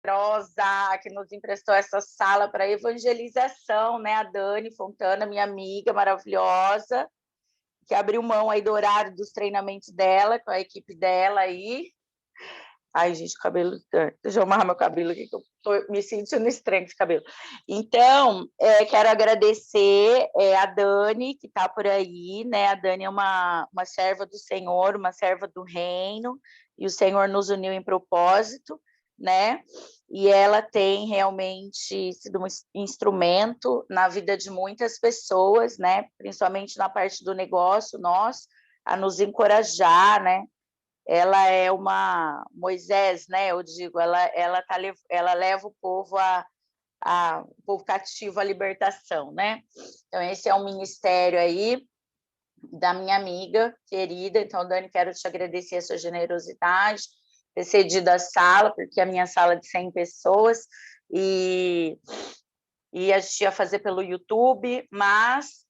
Prosa, que nos emprestou essa sala para evangelização, né? A Dani Fontana, minha amiga maravilhosa, que abriu mão aí do horário dos treinamentos dela, com a equipe dela aí. Ai, gente, o cabelo... Deixa eu amarrar meu cabelo aqui, que eu tô me sentindo estranho com esse cabelo. Então, quero agradecer a Dani, que está por aí, né? A Dani é uma serva do Senhor, uma serva do reino, e o Senhor nos uniu em propósito, né? E ela tem realmente sido um instrumento na vida de muitas pessoas, né? Principalmente na parte do negócio nosso, a nos encorajar, né? Ela é uma Moisés, né? Eu digo, ela leva o povo o povo cativo à libertação, né? Então esse é um ministério aí da minha amiga querida. Então, Dani, quero te agradecer a sua generosidade, ter cedido a sala, porque a minha sala é de 100 pessoas e a gente ia fazer pelo YouTube, mas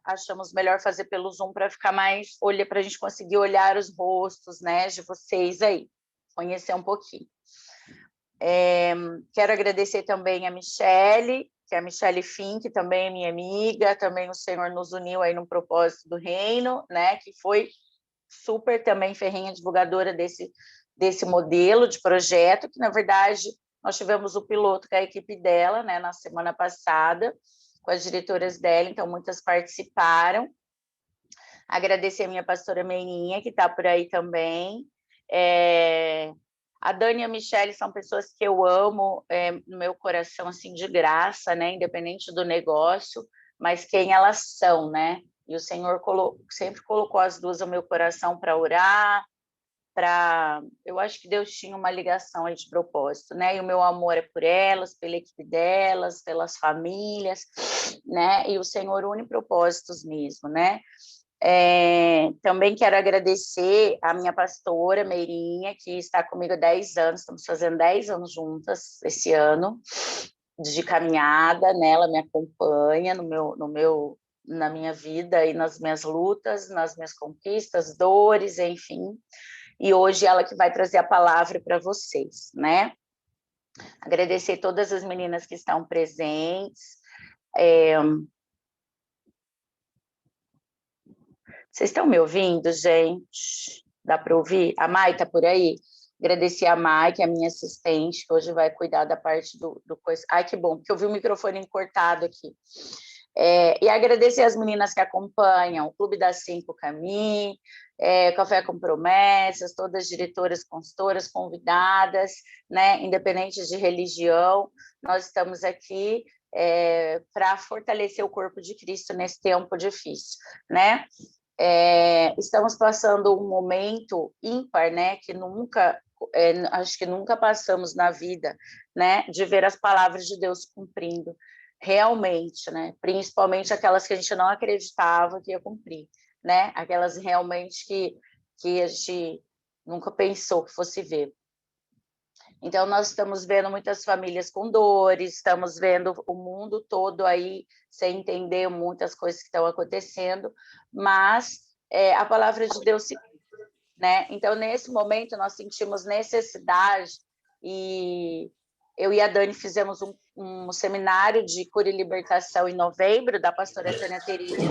achamos melhor fazer pelo Zoom para ficar mais, para a gente conseguir olhar os rostos, né, de vocês aí, conhecer um pouquinho. Quero agradecer também a Michele, que é a Michele Fink, que também é minha amiga, também o Senhor nos uniu aí no propósito do reino, né, que foi super também ferrenha divulgadora desse modelo de projeto, que na verdade nós tivemos o piloto com a equipe dela, né, na semana passada, com as diretoras dela, então muitas participaram. Agradecer a minha pastora Meirinha, que está por aí também. A Dani e a Michele são pessoas que eu amo no meu coração, assim, de graça, né, independente do negócio, mas quem elas são, né? E o Senhor sempre colocou as duas no meu coração para orar, eu acho que Deus tinha uma ligação aí de propósito, né? E o meu amor é por elas, pela equipe delas, pelas famílias, né? E o Senhor une propósitos mesmo, né? Também quero agradecer a minha pastora Meirinha, que está comigo há 10 anos, estamos fazendo 10 anos juntas esse ano de caminhada, né? Ela me acompanha na minha vida e nas minhas lutas, nas minhas conquistas, dores, enfim. E hoje ela que vai trazer a palavra para vocês, né? Agradecer todas as meninas que estão presentes. Vocês estão me ouvindo, gente? Dá para ouvir? A Mai está por aí? Agradecer a Mai, que é a minha assistente, que hoje vai cuidar da parte do coisa. Ai, que bom, porque eu vi o microfone cortado aqui. E agradecer as meninas que acompanham o Clube das 5 Cami, Café com Promessas, todas as diretoras, consultoras, convidadas, né, independente de religião, nós estamos aqui para fortalecer o corpo de Cristo nesse tempo difícil, né? Estamos passando um momento ímpar, né, que acho que nunca passamos na vida, né, de ver as palavras de Deus cumprindo realmente, né, principalmente aquelas que a gente não acreditava que ia cumprir, né, aquelas realmente que a gente nunca pensou que fosse ver. Então, nós estamos vendo muitas famílias com dores, estamos vendo o mundo todo aí sem entender muitas coisas que estão acontecendo, mas a palavra de Deus se cumpre, né? Então, nesse momento, nós sentimos necessidade e eu e a Dani fizemos um seminário de cura e libertação em novembro, da pastora Tânia Terini,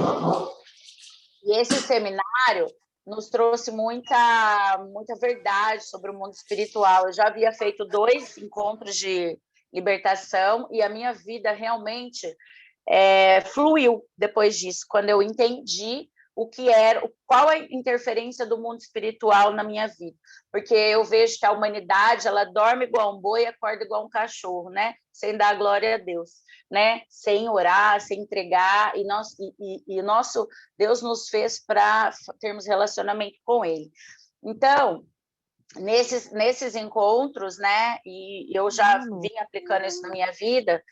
e esse seminário nos trouxe muita verdade sobre o mundo espiritual. Eu já havia feito 2 encontros de libertação e a minha vida realmente fluiu depois disso, quando eu entendi qual a interferência do mundo espiritual na minha vida, porque eu vejo que a humanidade ela dorme igual um boi e acorda igual um cachorro, né? Sem dar glória a Deus, né? Sem orar, sem entregar, e nosso Deus nos fez para termos relacionamento com Ele. Então, nesses encontros, né? E eu já vim aplicando isso na minha vida.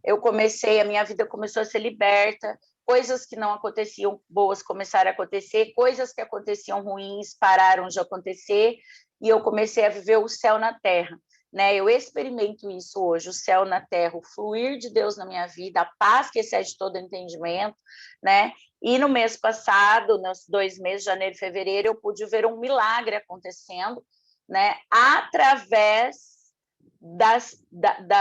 A minha vida começou a ser liberta, coisas que não aconteciam boas começaram a acontecer, coisas que aconteciam ruins pararam de acontecer, e eu comecei a viver o céu na terra, né? Eu experimento isso hoje, o céu na terra, o fluir de Deus na minha vida, a paz que excede todo entendimento, né? E no mês passado, nos 2 meses, janeiro e fevereiro, eu pude ver um milagre acontecendo, né? Através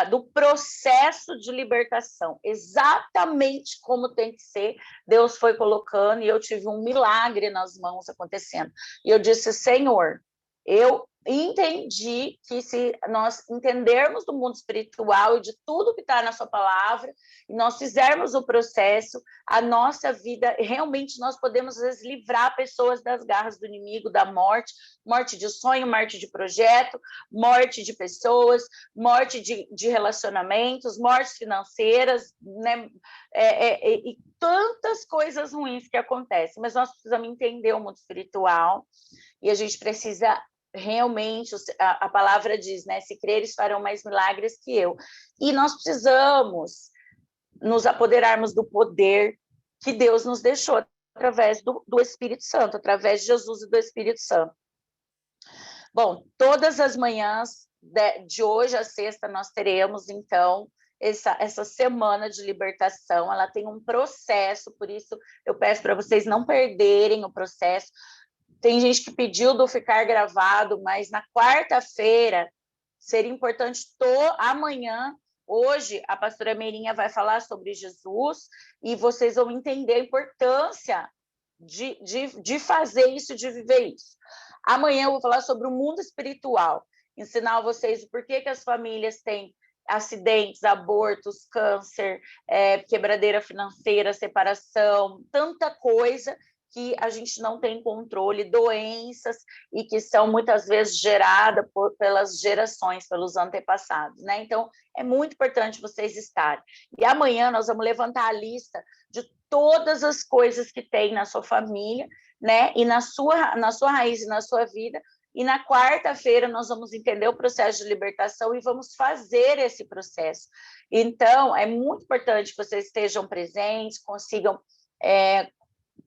do processo de libertação, exatamente como tem que ser. Deus foi colocando e eu tive um milagre nas mãos acontecendo. E eu disse, Senhor, eu entendi que se nós entendermos do mundo espiritual e de tudo que está na sua palavra, e nós fizermos o processo, a nossa vida, realmente nós podemos, às vezes, livrar pessoas das garras do inimigo, da morte, morte de sonho, morte de projeto, morte de pessoas, morte de relacionamentos, mortes financeiras, né? E tantas coisas ruins que acontecem, mas nós precisamos entender o mundo espiritual e a gente precisa realmente, a palavra diz, né? Se creres, farão mais milagres que eu. E nós precisamos nos apoderarmos do poder que Deus nos deixou através do Espírito Santo, através de Jesus e do Espírito Santo. Bom, todas as manhãs, de hoje a sexta, nós teremos, então, essa semana de libertação. Ela tem um processo, por isso eu peço para vocês não perderem o processo. Tem gente que pediu do ficar gravado, mas na quarta-feira seria importante amanhã. Hoje, a pastora Meirinha vai falar sobre Jesus e vocês vão entender a importância de fazer isso, de viver isso. Amanhã eu vou falar sobre o mundo espiritual, ensinar vocês o porquê que as famílias têm acidentes, abortos, câncer, quebradeira financeira, separação, tanta coisa que a gente não tem controle, doenças, e que são muitas vezes geradas pelas gerações, pelos antepassados, né? Então, é muito importante vocês estarem. E amanhã nós vamos levantar a lista de todas as coisas que tem na sua família, né? E na sua raiz e na sua vida. E na quarta-feira nós vamos entender o processo de libertação e vamos fazer esse processo. Então, é muito importante que vocês estejam presentes, consigam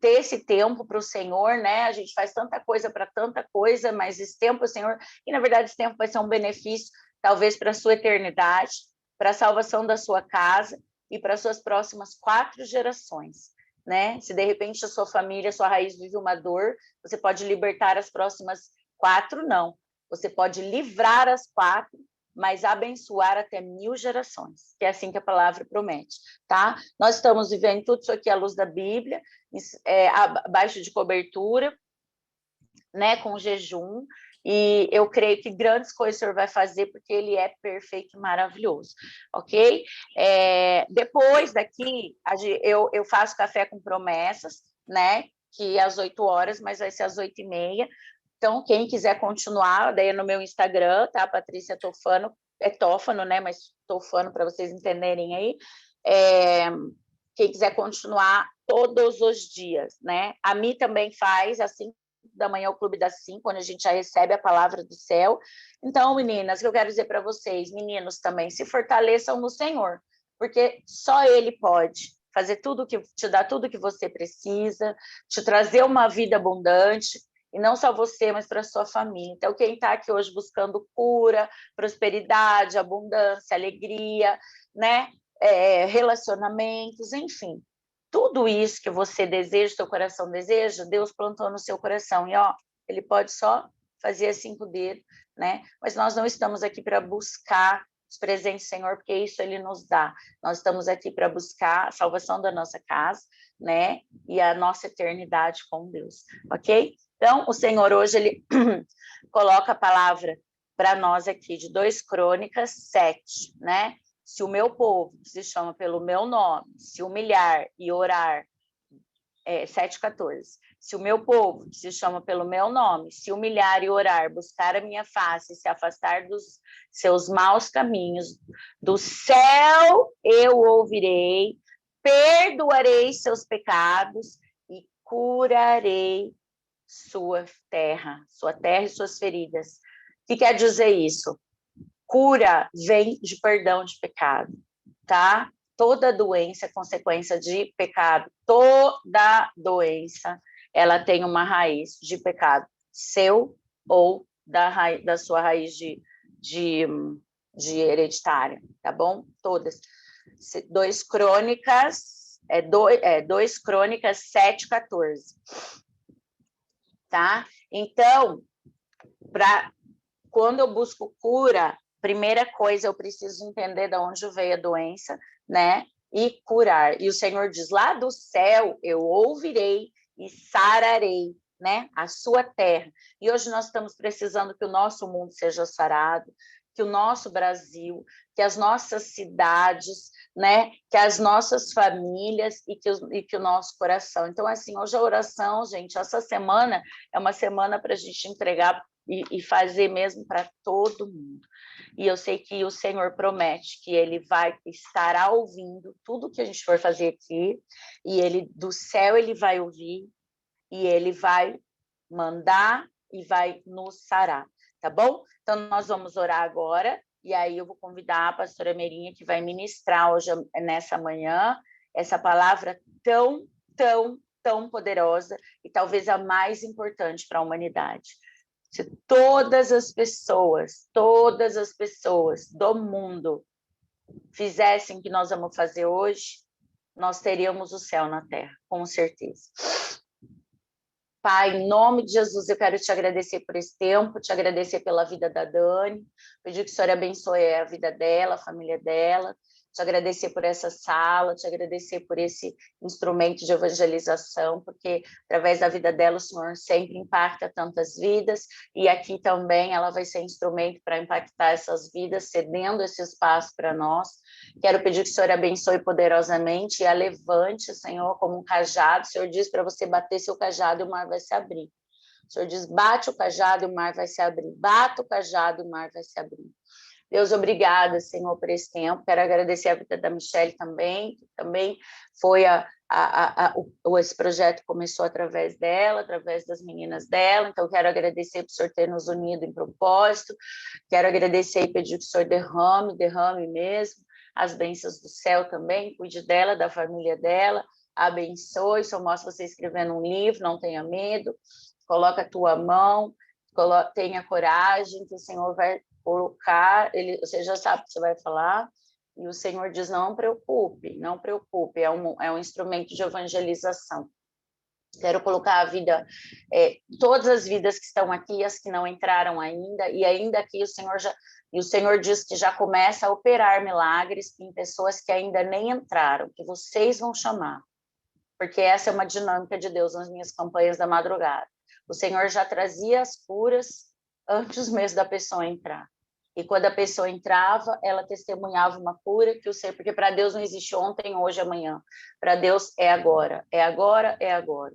ter esse tempo para o Senhor, né? A gente faz tanta coisa para tanta coisa, mas esse tempo, o Senhor, e na verdade esse tempo vai ser um benefício, talvez para a sua eternidade, para a salvação da sua casa e para as suas próximas 4 gerações, né? Se de repente a sua família, a sua raiz vive uma dor, você pode libertar as próximas 4, não. Você pode livrar as 4, mas abençoar até 1000 gerações, que é assim que a palavra promete, tá? Nós estamos vivendo tudo isso aqui à luz da Bíblia, abaixo de cobertura, né, com jejum, e eu creio que grandes coisas o Senhor vai fazer, porque Ele é perfeito e maravilhoso, ok? Depois daqui, eu faço café com promessas, né, que é às 8 horas, mas vai ser às 8h30, então, quem quiser continuar, daí é no meu Instagram, tá? Patrícia Tofano, é Tófano, né? Mas Tofano, para vocês entenderem aí. Quem quiser continuar todos os dias, né? A Mi também faz, às 5 da manhã, o Clube das 5, onde a gente já recebe a palavra do céu. Então, meninas, o que eu quero dizer para vocês, meninos também, se fortaleçam no Senhor, porque só Ele pode fazer te dar tudo que você precisa, te trazer uma vida abundante, e não só você, mas para a sua família. Então, quem está aqui hoje buscando cura, prosperidade, abundância, alegria, né? Relacionamentos, enfim, tudo isso que você deseja, seu coração deseja, Deus plantou no seu coração. E, Ele pode só fazer 5 dedos, né? Mas nós não estamos aqui para buscar os presentes do Senhor, porque isso Ele nos dá. Nós estamos aqui para buscar a salvação da nossa casa, né? E a nossa eternidade com Deus, ok? Então, o Senhor hoje, Ele coloca a palavra para nós aqui, de 2 Crônicas 7, né? Se o meu povo, que se chama pelo meu nome, se humilhar e orar, 7,14. Se o meu povo, que se chama pelo meu nome, se humilhar e orar, buscar a minha face, se afastar dos seus maus caminhos, do céu eu ouvirei, perdoarei seus pecados e curarei sua terra e suas feridas. O que quer dizer isso? Cura vem de perdão de pecado, tá? Toda doença é consequência de pecado. Toda doença, ela tem uma raiz de pecado, seu ou da sua raiz de hereditária, tá bom? Todas. 2 Crônicas, 2 Crônicas 7,14. Tá? Então, quando eu busco cura, primeira coisa, eu preciso entender de onde veio a doença, né? E curar. E o Senhor diz, lá do céu eu ouvirei e sararei, né? A sua terra. E hoje nós estamos precisando que o nosso mundo seja sarado, que o nosso Brasil, que as nossas cidades, né? Que as nossas famílias e que o nosso coração. Então, assim, hoje a oração, gente, essa semana é uma semana para a gente entregar e fazer mesmo para todo mundo. E eu sei que o Senhor promete que Ele vai estar ouvindo tudo que a gente for fazer aqui, e Ele do céu Ele vai ouvir, e Ele vai mandar e vai nos sarar, tá bom? Então, nós vamos orar agora, e aí eu vou convidar a pastora Meirinha, que vai ministrar hoje, nessa manhã, essa palavra tão, tão, tão poderosa, e talvez a mais importante para a humanidade. Se todas as pessoas do mundo fizessem o que nós vamos fazer hoje, nós teríamos o céu na terra, com certeza. Pai, em nome de Jesus, eu quero te agradecer por esse tempo, te agradecer pela vida da Dani, pedir que o Senhor abençoe a vida dela, a família dela, te agradecer por essa sala, te agradecer por esse instrumento de evangelização, porque através da vida dela o Senhor sempre impacta tantas vidas, e aqui também ela vai ser instrumento para impactar essas vidas, cedendo esse espaço para nós. Quero pedir que o Senhor abençoe poderosamente e a levante, Senhor, como um cajado. O Senhor diz para você bater seu cajado e o mar vai se abrir. O Senhor diz, bate o cajado e o mar vai se abrir. Bata o cajado e o mar vai se abrir. Deus, obrigada, Senhor, por esse tempo. Quero agradecer a vida da Michelle também, que também foi esse projeto começou através dela, através das meninas dela. Então, quero agradecer por o Senhor ter nos unido em propósito. Quero agradecer e pedir que o Senhor derrame mesmo as bênçãos do céu também, cuide dela, da família dela, abençoe. Só mostra você escrevendo um livro, não tenha medo, coloca a tua mão, tenha coragem, que o Senhor vai colocar, você já sabe o que você vai falar, e o Senhor diz, não preocupe, é um instrumento de evangelização. Quero colocar a vida, todas as vidas que estão aqui, as que não entraram ainda, e ainda aqui o Senhor diz que já começa a operar milagres em pessoas que ainda nem entraram, que vocês vão chamar, porque essa é uma dinâmica de Deus nas minhas campanhas da madrugada. O Senhor já trazia as curas antes mesmo da pessoa entrar. E quando a pessoa entrava, ela testemunhava uma cura que eu sei, porque para Deus não existe ontem, hoje, amanhã. Para Deus é agora, é agora, é agora.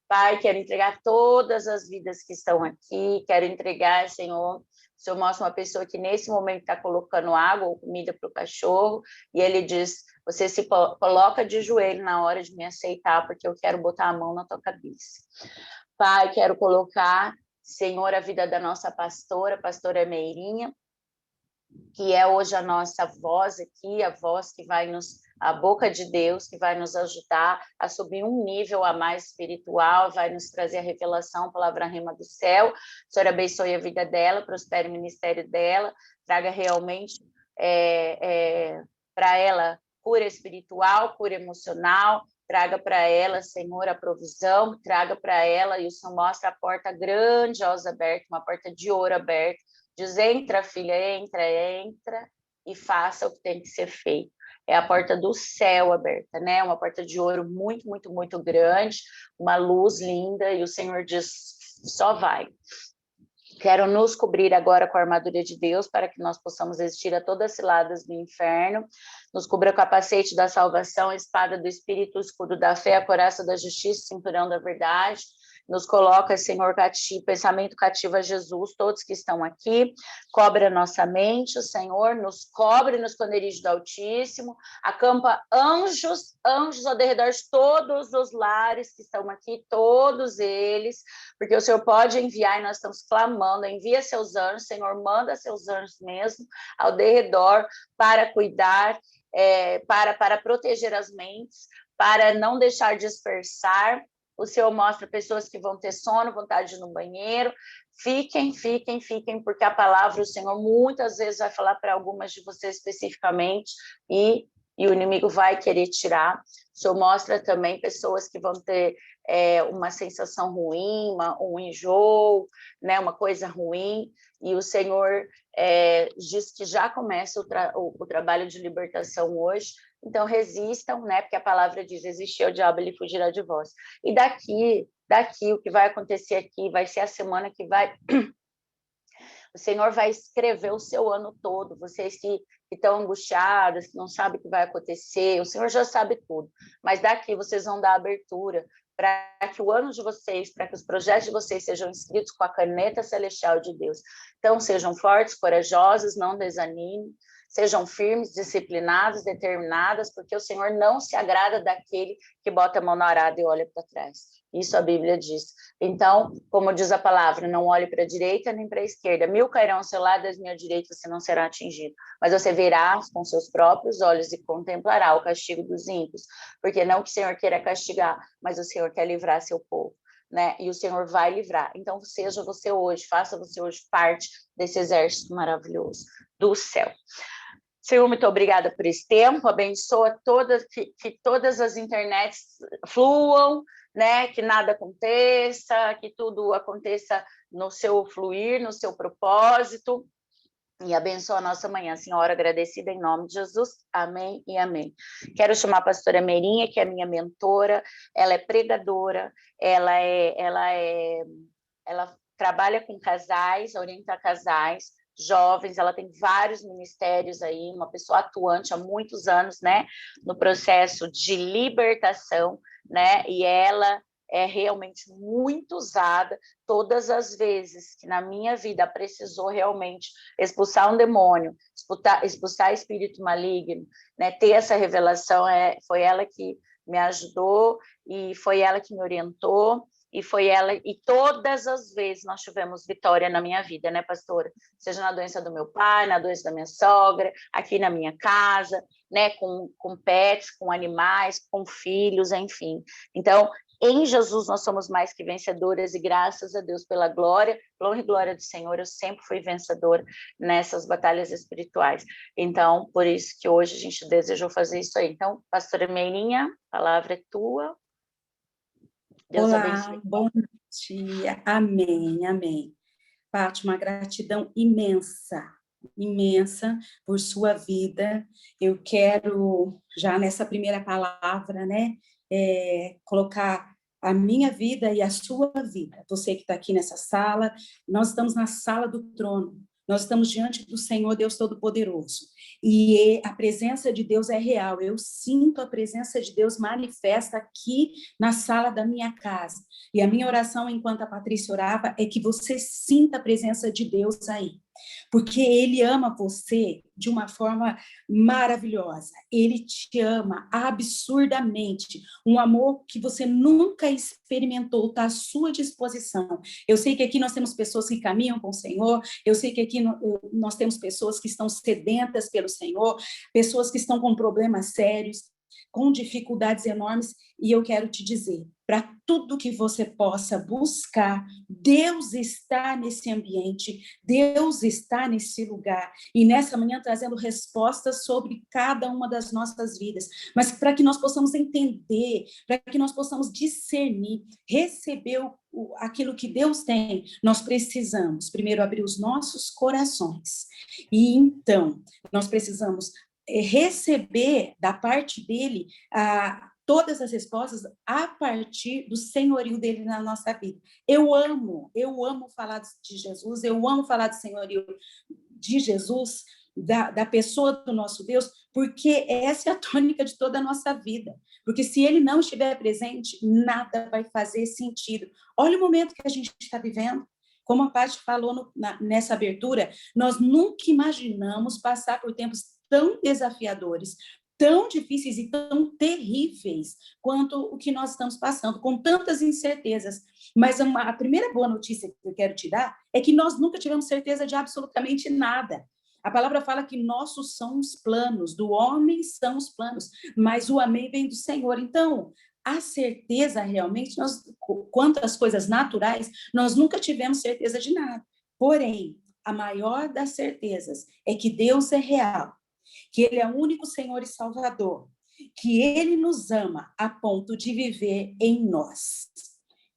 Pai, quero entregar todas as vidas que estão aqui, quero entregar, Senhor, o Senhor mostra uma pessoa que nesse momento está colocando água ou comida para o cachorro, e ele diz, você se coloca de joelho na hora de me aceitar, porque eu quero botar a mão na tua cabeça. Pai, quero colocar, Senhor, a vida da nossa pastora Meirinha, que é hoje a nossa voz aqui, a voz que vai a boca de Deus, que vai nos ajudar a subir um nível a mais espiritual, vai nos trazer a revelação, a palavra rima do céu. O Senhor abençoe a vida dela, prospere o ministério dela, traga realmente para ela cura espiritual, cura emocional, traga para ela, Senhor, a provisão, traga para ela, e o Senhor mostra a porta grandiosa aberta, uma porta de ouro aberta. Diz, entra, filha, entra e faça o que tem que ser feito. É a porta do céu aberta, né? Uma porta de ouro muito, muito, muito grande, uma luz linda, e o Senhor diz, só vai. Quero nos cobrir agora com a armadura de Deus, para que nós possamos resistir a todas as ciladas do inferno. Nos cubra com o capacete da salvação, a espada do Espírito, o escudo da fé, a coraça da justiça, o cinturão da verdade. Nos coloca, Senhor, pensamento cativo a Jesus, todos que estão aqui. Cobre a nossa mente, o Senhor, nos cobre no esconderijo do Altíssimo. Acampa anjos ao derredor de todos os lares que estão aqui, todos eles, porque o Senhor pode enviar, e nós estamos clamando, envia seus anjos, Senhor, manda seus anjos mesmo ao derredor para cuidar, para proteger as mentes, para não deixar dispersar. O Senhor mostra pessoas que vão ter sono, vontade de ir no banheiro. Fiquem, porque a palavra, o Senhor muitas vezes vai falar para algumas de vocês especificamente, e e o inimigo vai querer tirar. O Senhor mostra também pessoas que vão ter uma sensação ruim, um enjoo, né, uma coisa ruim, e o Senhor diz que já começa o trabalho de libertação hoje. Então resistam, né, porque a palavra diz, resistir ao diabo, ele fugirá de vós. E daqui o que vai acontecer aqui vai ser a semana que vai... O Senhor vai escrever o seu ano todo. Vocês que estão angustiados, que não sabem o que vai acontecer, o Senhor já sabe tudo. Mas daqui vocês vão dar abertura para que o ano de vocês, para que os projetos de vocês sejam escritos com a caneta celestial de Deus. Então, sejam fortes, corajosos, não desanimem, sejam firmes, disciplinados, determinadas, porque o Senhor não se agrada daquele que bota a mão na arada e olha para trás. Isso a Bíblia diz. Então, como diz a palavra, não olhe para a direita nem para a esquerda. 1000 cairão ao seu lado, 10.000 à direita, você não será atingido. Mas você verá com seus próprios olhos e contemplará o castigo dos ímpios. Porque não que o Senhor queira castigar, mas o Senhor quer livrar seu povo, né? E o Senhor vai livrar. Então, seja você hoje, faça você hoje parte desse exército maravilhoso do céu. Senhor, muito obrigada por esse tempo, abençoa que todas as internets fluam, né? Que nada aconteça, que tudo aconteça no seu fluir, no seu propósito, e abençoa a nossa manhã, Senhora, agradecida em nome de Jesus, amém e amém. Quero chamar a pastora Meirinha, que é minha mentora, ela é pregadora, ela trabalha com casais, orienta casais, jovens, ela tem vários ministérios aí, uma pessoa atuante há muitos anos, né, no processo de libertação, né, e ela é realmente muito usada todas as vezes que na minha vida precisou realmente expulsar um demônio, expulsar espírito maligno, né, ter essa revelação, foi ela que me ajudou e foi ela que me orientou, e foi ela, e todas as vezes nós tivemos vitória na minha vida, né, pastora? Seja na doença do meu pai, na doença da minha sogra, aqui na minha casa, né, com pets, com animais, com filhos, enfim. Então, em Jesus nós somos mais que vencedoras e graças a Deus pela glória, honra e glória do Senhor, eu sempre fui vencedora nessas batalhas espirituais. Então, por isso que hoje a gente desejou fazer isso aí. Então, pastora Meirinha, a palavra é tua. Deus abençoe. Olá, bom dia, amém, amém. Fátima, gratidão imensa, imensa por sua vida. Eu quero, já nessa primeira palavra, né, colocar a minha vida e a sua vida. Você que está aqui nessa sala, nós estamos na sala do trono. Nós estamos diante do Senhor Deus Todo-Poderoso. E a presença de Deus é real. Eu sinto a presença de Deus manifesta aqui na sala da minha casa. E a minha oração, enquanto a Patrícia orava, é que você sinta a presença de Deus aí. Porque Ele ama você de uma forma maravilhosa. Ele te ama absurdamente. Um amor que você nunca experimentou, está à sua disposição. Eu sei que aqui nós temos pessoas que caminham com o Senhor, eu sei que aqui nós temos pessoas que estão sedentas pelo Senhor, pessoas que estão com problemas sérios, com dificuldades enormes, e eu quero te dizer, para tudo que você possa buscar, Deus está nesse ambiente, Deus está nesse lugar, e nessa manhã trazendo respostas sobre cada uma das nossas vidas, mas para que nós possamos entender, para que nós possamos discernir, receber aquilo que Deus tem, nós precisamos primeiro abrir os nossos corações, e então nós precisamos receber da parte dele todas as respostas a partir do senhorio dele na nossa vida. Eu amo falar de Jesus, eu amo falar do senhorio de Jesus, da pessoa do nosso Deus, porque essa é a tônica de toda a nossa vida. Porque se ele não estiver presente, nada vai fazer sentido. Olha o momento que a gente está vivendo. Como a Paty falou nessa abertura, nós nunca imaginamos passar por tempos tão desafiadores, tão difíceis e tão terríveis quanto o que nós estamos passando, com tantas incertezas. Mas a primeira boa notícia que eu quero te dar é que nós nunca tivemos certeza de absolutamente nada. A palavra fala que nossos são os planos, do homem são os planos, mas o amém vem do Senhor. Então, a certeza realmente, quanto às coisas naturais, nós nunca tivemos certeza de nada. Porém, a maior das certezas é que Deus é real que Ele é o único Senhor e Salvador, que Ele nos ama a ponto de viver em nós,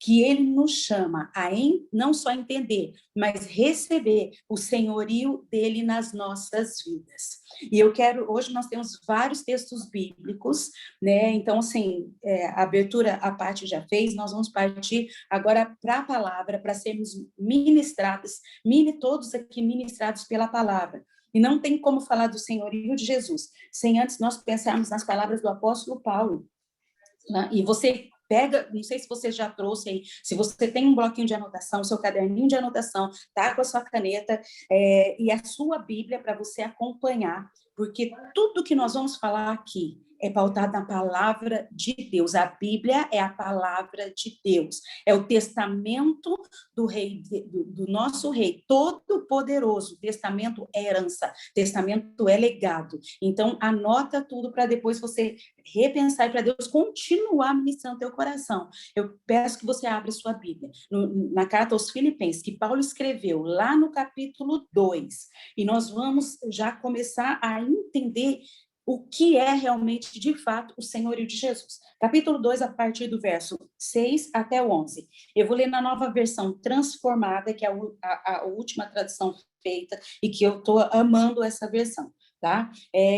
que Ele nos chama a não só entender, mas receber o senhorio dEle nas nossas vidas. E hoje nós temos vários textos bíblicos, né? Então, assim, a abertura a parte já fez, nós vamos partir agora para a palavra, para sermos ministrados, todos aqui ministrados pela palavra. E não tem como falar do senhorio de Jesus, sem antes nós pensarmos nas palavras do apóstolo Paulo, né? E você pega, não sei se você já trouxe aí, se você tem um bloquinho de anotação, seu caderninho de anotação, tá com a sua caneta, e a sua Bíblia para você acompanhar, porque tudo que nós vamos falar aqui é pautado na palavra de Deus. A Bíblia é a palavra de Deus, é o testamento do rei, do nosso rei, todo poderoso. Testamento é herança, testamento é legado. Então, anota tudo para depois você repensar e para Deus continuar ministrando teu coração. Eu peço que você abra sua Bíblia na carta aos Filipenses, que Paulo escreveu lá no capítulo 2, e nós vamos já começar a entender o que é realmente, de fato, o senhorio de Jesus. Capítulo 2, a partir do verso 6 até o 11. Eu vou ler na nova versão transformada, que é a última tradução feita, e que eu estou amando essa versão, tá?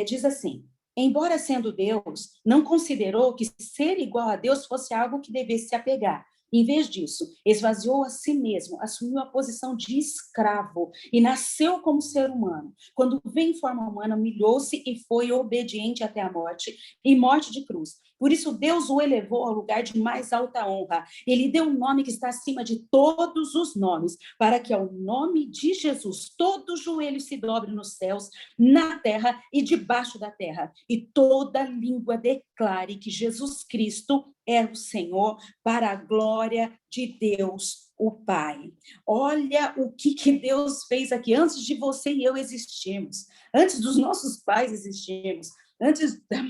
Diz assim: embora sendo Deus, não considerou que ser igual a Deus fosse algo que devesse se apegar. Em vez disso, esvaziou a si mesmo, assumiu a posição de escravo e nasceu como ser humano. Quando veio em forma humana, humilhou-se e foi obediente até a morte, e morte de cruz. Por isso, Deus o elevou ao lugar de mais alta honra. Ele deu um nome que está acima de todos os nomes, para que ao nome de Jesus todo joelho se dobre nos céus, na terra e debaixo da terra, e toda língua declare que Jesus Cristo é o Senhor, para a glória de Deus, o Pai. Olha o que Deus fez aqui antes de você e eu existirmos, antes dos nossos pais existirmos, antes da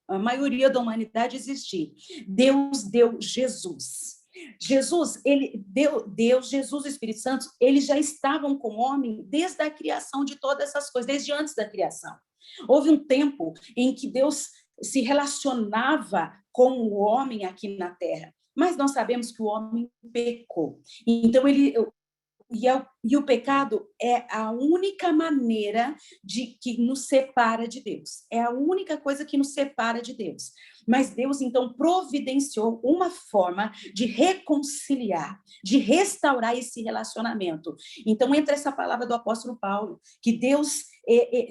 a maioria da humanidade existir. Deus deu Jesus. Jesus, ele deu Deus, Jesus e o Espírito Santo, eles já estavam com o homem desde a criação de todas essas coisas, desde antes da criação. Houve um tempo em que Deus se relacionava com o homem aqui na Terra, mas nós sabemos que o homem pecou. Então, e o pecado é a única maneira que nos separa de Deus. É a única coisa que nos separa de Deus. Mas Deus, então, providenciou uma forma de reconciliar, de restaurar esse relacionamento. Então, entra essa palavra do apóstolo Paulo, que Deus,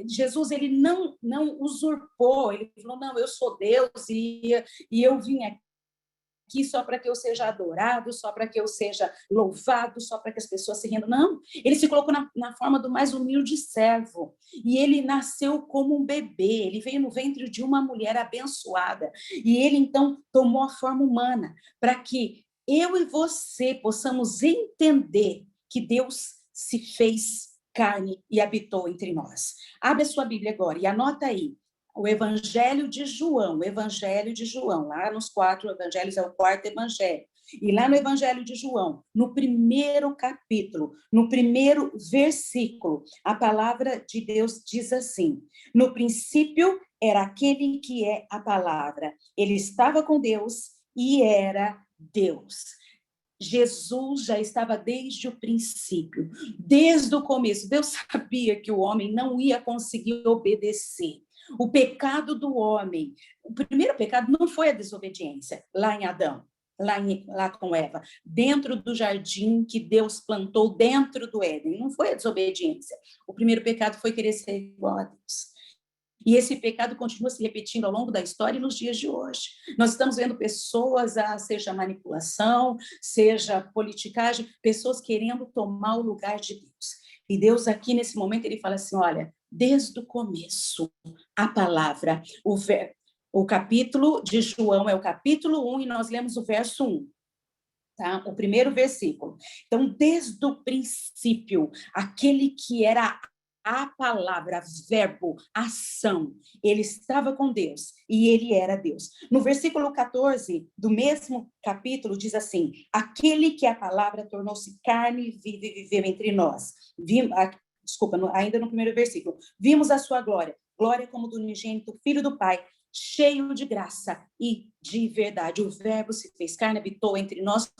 Jesus, ele não usurpou, ele falou, não, eu sou Deus e eu vim aqui só para que eu seja adorado, só para que eu seja louvado, só para que as pessoas se rendam. Não, ele se colocou na forma do mais humilde servo. E ele nasceu como um bebê, ele veio no ventre de uma mulher abençoada. E ele, então, tomou a forma humana, para que eu e você possamos entender que Deus se fez carne e habitou entre nós. Abre a sua Bíblia agora e anota aí. O Evangelho de João, lá nos 4 evangelhos, é o 4º evangelho. E lá no Evangelho de João, no primeiro capítulo, no primeiro versículo, a palavra de Deus diz assim: no princípio era aquele que é a palavra. Ele estava com Deus e era Deus. Jesus já estava desde o princípio, desde o começo. Deus sabia que o homem não ia conseguir obedecer. O pecado do homem, o primeiro pecado não foi a desobediência, lá em Adão, lá com Eva, dentro do jardim que Deus plantou dentro do Éden, não foi a desobediência. O primeiro pecado foi querer ser igual a Deus. E esse pecado continua se repetindo ao longo da história e nos dias de hoje. Nós estamos vendo pessoas, seja manipulação, seja politicagem, pessoas querendo tomar o lugar de Deus. E Deus aqui, nesse momento, ele fala assim, olha, desde o começo, a palavra, o capítulo de João é o capítulo 1 e nós lemos o verso 1. Tá? O primeiro versículo. Então, desde o princípio, aquele que era a palavra, verbo, ação, ele estava com Deus e ele era Deus. No versículo 14 do mesmo capítulo diz assim: aquele que a palavra tornou-se carne e viveu entre nós. Ainda no primeiro versículo, vimos a sua glória glória como do unigênito Filho do Pai, cheio de graça e de verdade. O Verbo se fez carne, habitou entre nós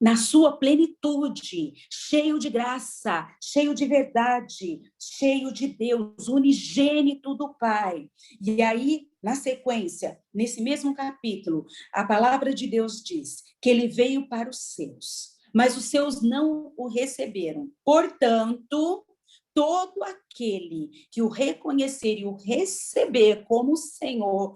na sua plenitude, cheio de graça, cheio de verdade, cheio de Deus, unigênito do Pai. E aí, na sequência, nesse mesmo capítulo, a palavra de Deus diz que ele veio para os seus, mas os seus não o receberam. Portanto, todo aquele que o reconhecer e o receber como Senhor,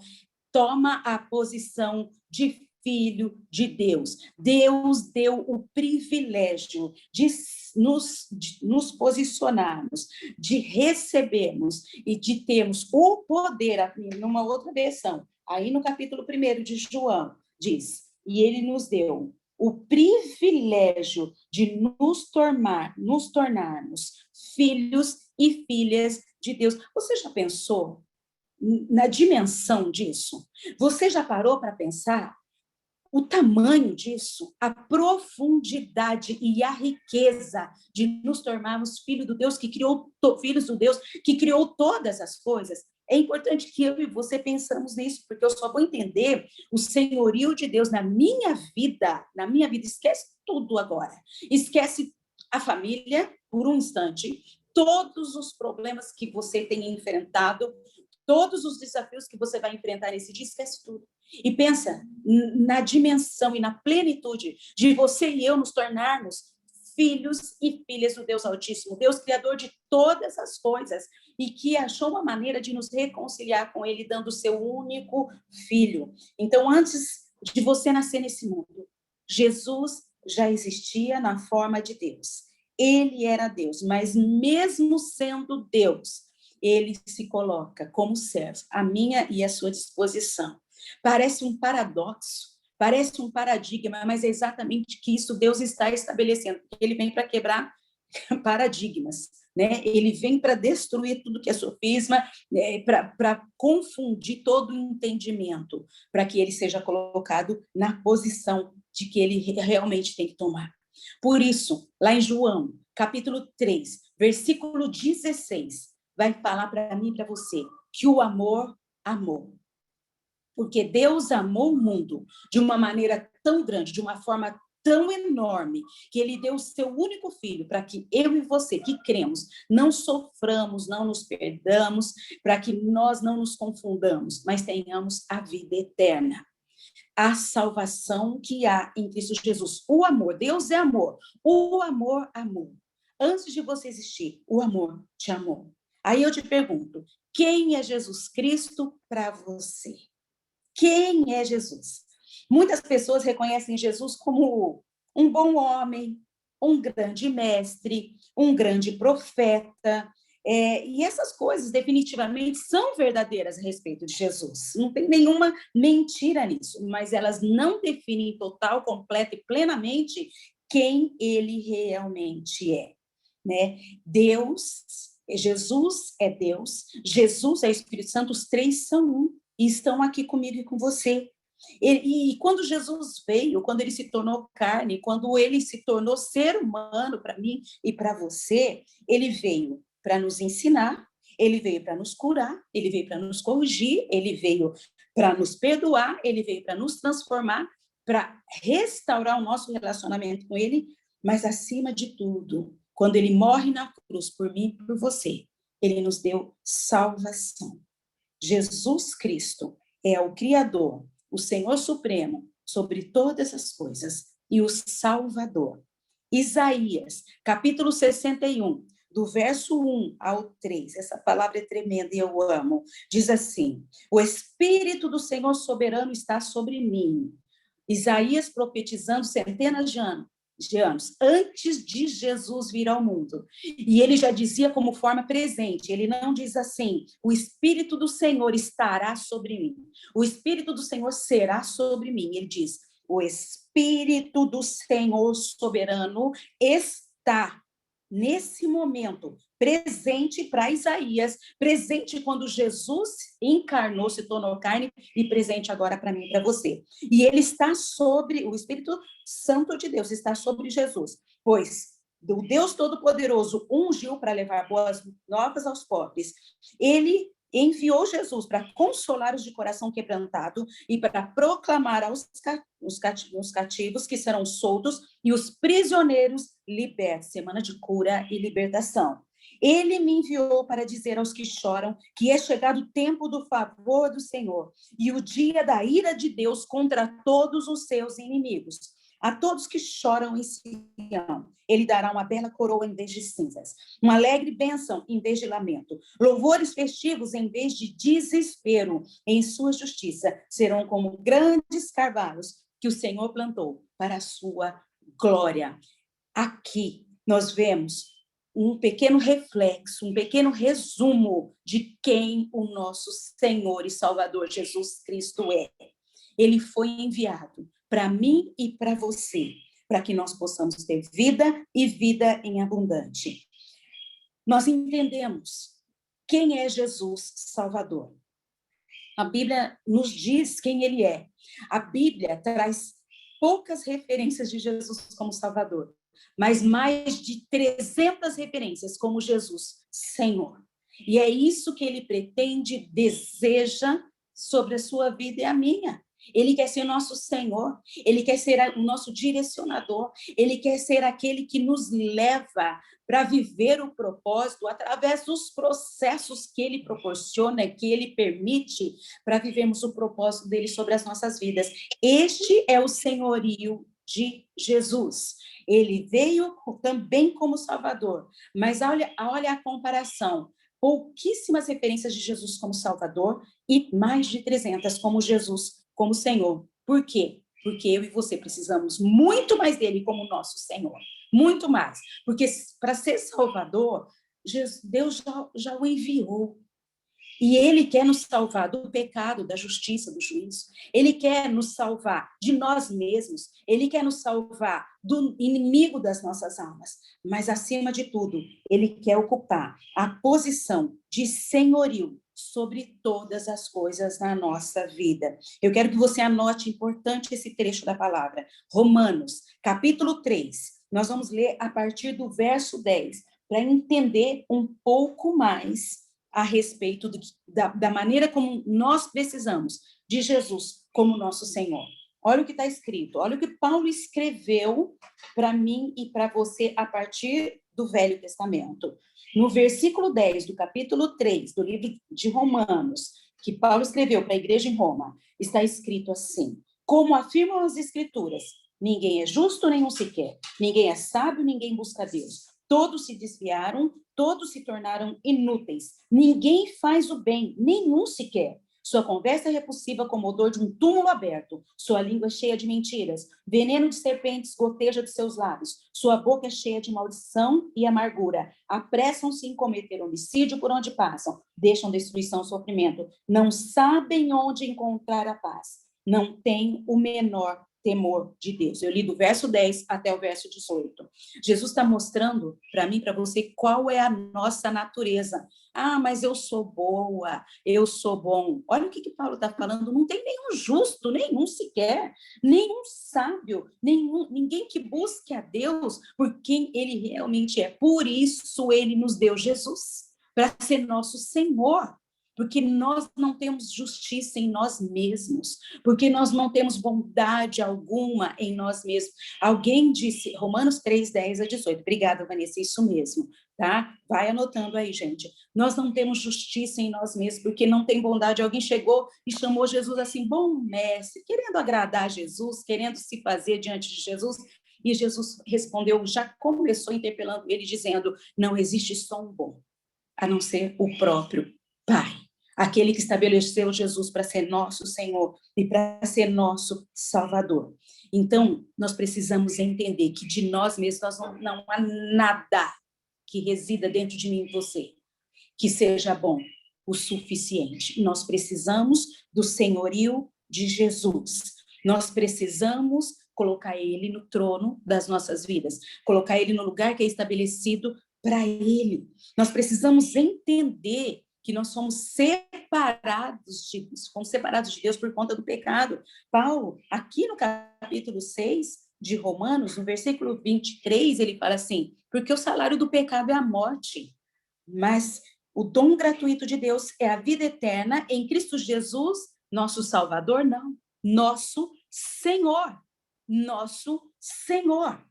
toma a posição de filho de Deus. Deus deu o privilégio de nos posicionarmos, de recebermos e de termos o poder, numa outra versão, aí no capítulo 1 de João, diz, e ele nos deu o privilégio de nos tornarmos filhos e filhas de Deus. Você já pensou na dimensão disso? Você já parou para pensar o tamanho disso, a profundidade e a riqueza de nos tornarmos filhos do Deus que criou, filhos do Deus que criou todas as coisas? É importante que eu e você pensamos nisso, porque eu só vou entender o senhorio de Deus na minha vida. Esquece tudo agora. Esquece a família por um instante, todos os problemas que você tem enfrentado, todos os desafios que você vai enfrentar nesse dia, esquece tudo. E pensa na dimensão e na plenitude de você e eu nos tornarmos filhos e filhas do Deus Altíssimo, Deus Criador de todas as coisas, e que achou uma maneira de nos reconciliar com Ele, dando o seu único Filho. Então, antes de você nascer nesse mundo, Jesus já existia na forma de Deus. Ele era Deus, mas mesmo sendo Deus, ele se coloca como servo, à minha e à sua disposição. Parece um paradoxo, parece um paradigma, mas é exatamente que isso Deus está estabelecendo. Ele vem para quebrar paradigmas, né? Ele vem para destruir tudo que é sofisma, né? Para confundir todo o entendimento, para que ele seja colocado na posição de que ele realmente tem que tomar. Por isso, lá em João, capítulo 3, versículo 16, vai falar para mim e para você que o amor amou. Porque Deus amou o mundo de uma maneira tão grande, de uma forma tão enorme, que ele deu o seu único filho para que eu e você, que cremos, não soframos, não nos perdamos, para que nós não nos confundamos, mas tenhamos a vida eterna. A salvação que há em Cristo Jesus. O amor, Deus é amor. O amor amou. Antes de você existir, o amor te amou. Aí eu te pergunto, quem é Jesus Cristo para você? Quem é Jesus? Muitas pessoas reconhecem Jesus como um bom homem, um grande mestre, um grande profeta, e essas coisas definitivamente são verdadeiras a respeito de Jesus. Não tem nenhuma mentira nisso, mas elas não definem total, completa e plenamente quem ele realmente é, né? Jesus é Deus, Jesus é Espírito Santo, os três são um e estão aqui comigo e com você. E quando Jesus veio, quando ele se tornou carne, quando ele se tornou ser humano para mim e para você, ele veio para nos ensinar, ele veio para nos curar, ele veio para nos corrigir, ele veio para nos perdoar, ele veio para nos transformar, para restaurar o nosso relacionamento com ele, mas acima de tudo, quando ele morre na cruz por mim e por você, ele nos deu salvação. Jesus Cristo é o Criador, o Senhor Supremo sobre todas as coisas e o Salvador. Isaías, capítulo 61, do verso 1 ao 3, essa palavra é tremenda e eu amo, diz assim: o Espírito do Senhor soberano está sobre mim. Isaías profetizando centenas de anos antes de Jesus vir ao mundo. E ele já dizia como forma presente, ele não diz assim, o Espírito do Senhor estará sobre mim, o Espírito do Senhor será sobre mim. Ele diz, o Espírito do Senhor soberano está nesse momento presente para Isaías, presente quando Jesus encarnou, se tornou carne, e presente agora para mim e para você. E ele está sobre, o Espírito Santo de Deus está sobre Jesus, pois o Deus Todo-Poderoso ungiu para levar boas novas aos pobres. Ele enviou Jesus para consolar os de coração quebrantado e para proclamar os cativos que serão soltos e os prisioneiros libertos. Semana de cura e libertação. Ele me enviou para dizer aos que choram que é chegado o tempo do favor do Senhor e o dia da ira de Deus contra todos os seus inimigos. A todos que choram em Sião, ele dará uma bela coroa em vez de cinzas, uma alegre bênção em vez de lamento, louvores festivos em vez de desespero. Em sua justiça serão como grandes carvalhos que o Senhor plantou para a sua glória. Aqui nós vemos um pequeno reflexo, um pequeno resumo de quem o nosso Senhor e Salvador Jesus Cristo é. Ele foi enviado para mim e para você, para que nós possamos ter vida e vida em abundante. Nós entendemos quem é Jesus Salvador. A Bíblia nos diz quem ele é. A Bíblia traz poucas referências de Jesus como Salvador, mas mais de 300 referências como Jesus Senhor. E é isso que ele pretende, deseja sobre a sua vida e a minha. Ele quer ser o nosso Senhor, ele quer ser o nosso direcionador, ele quer ser aquele que nos leva para viver o propósito através dos processos que ele proporciona, que ele permite para vivermos o propósito dele sobre as nossas vidas. Este é o senhorio de Jesus. Ele veio também como Salvador, mas olha a comparação. Pouquíssimas referências de Jesus como Salvador e mais de 300 como Jesus como Senhor. Por quê? Porque eu e você precisamos muito mais dele como nosso Senhor. Muito mais. Porque para ser Salvador, Deus já o enviou. E ele quer nos salvar do pecado, da justiça, do juízo. Ele quer nos salvar de nós mesmos. Ele quer nos salvar do inimigo das nossas almas. Mas, acima de tudo, ele quer ocupar a posição de senhorio sobre todas as coisas na nossa vida. Eu quero que você anote, importante esse trecho da palavra. Romanos, capítulo 3. Nós vamos ler a partir do verso 10, para entender um pouco mais a respeito da maneira como nós precisamos de Jesus como nosso Senhor. Olha o que está escrito, olha o que Paulo escreveu para mim e para você a partir do Velho Testamento. No versículo 10 do capítulo 3 do livro de Romanos, que Paulo escreveu para a igreja em Roma, está escrito assim: como afirmam as Escrituras, ninguém é justo, nenhum sequer, ninguém é sábio, ninguém busca Deus. Todos se desviaram, todos se tornaram inúteis. Ninguém faz o bem, nenhum sequer. Sua conversa é repulsiva como o odor de um túmulo aberto. Sua língua é cheia de mentiras. Veneno de serpentes goteja de seus lábios. Sua boca é cheia de maldição e amargura. Apressam-se em cometer homicídio por onde passam. Deixam destruição e sofrimento. Não sabem onde encontrar a paz. Não têm o menor temor de Deus. Eu li do verso 10 até o verso 18. Jesus está mostrando para mim, para você, qual é a nossa natureza. Ah, mas eu sou boa, eu sou bom. Olha o que Paulo está falando. Não tem nenhum justo, nenhum sequer, nenhum sábio, ninguém que busque a Deus por quem ele realmente é. Por isso ele nos deu Jesus, para ser nosso Senhor. Porque nós não temos justiça em nós mesmos, porque nós não temos bondade alguma em nós mesmos. Alguém disse, Romanos 3, 10 a 18. Obrigada, Vanessa, isso mesmo, tá? Vai anotando aí, gente. Nós não temos justiça em nós mesmos, porque não tem bondade. Alguém chegou e chamou Jesus assim, bom mestre, querendo agradar a Jesus, querendo se fazer diante de Jesus, e Jesus respondeu, já começou interpelando ele, dizendo, não existe só um bom, a não ser o próprio Pai, aquele que estabeleceu Jesus para ser nosso Senhor e para ser nosso Salvador. Então, nós precisamos entender que de nós mesmos não há nada que resida dentro de mim e você que seja bom o suficiente. Nós precisamos do senhorio de Jesus. Nós precisamos colocar ele no trono das nossas vidas, colocar ele no lugar que é estabelecido para ele. Nós precisamos entender que nós somos separados de Deus por conta do pecado. Paulo, aqui no capítulo 6 de Romanos, no versículo 23, ele fala assim, porque o salário do pecado é a morte, mas O dom gratuito de Deus é a vida eterna em Cristo Jesus, nosso Salvador, não, nosso Senhor, nosso Senhor.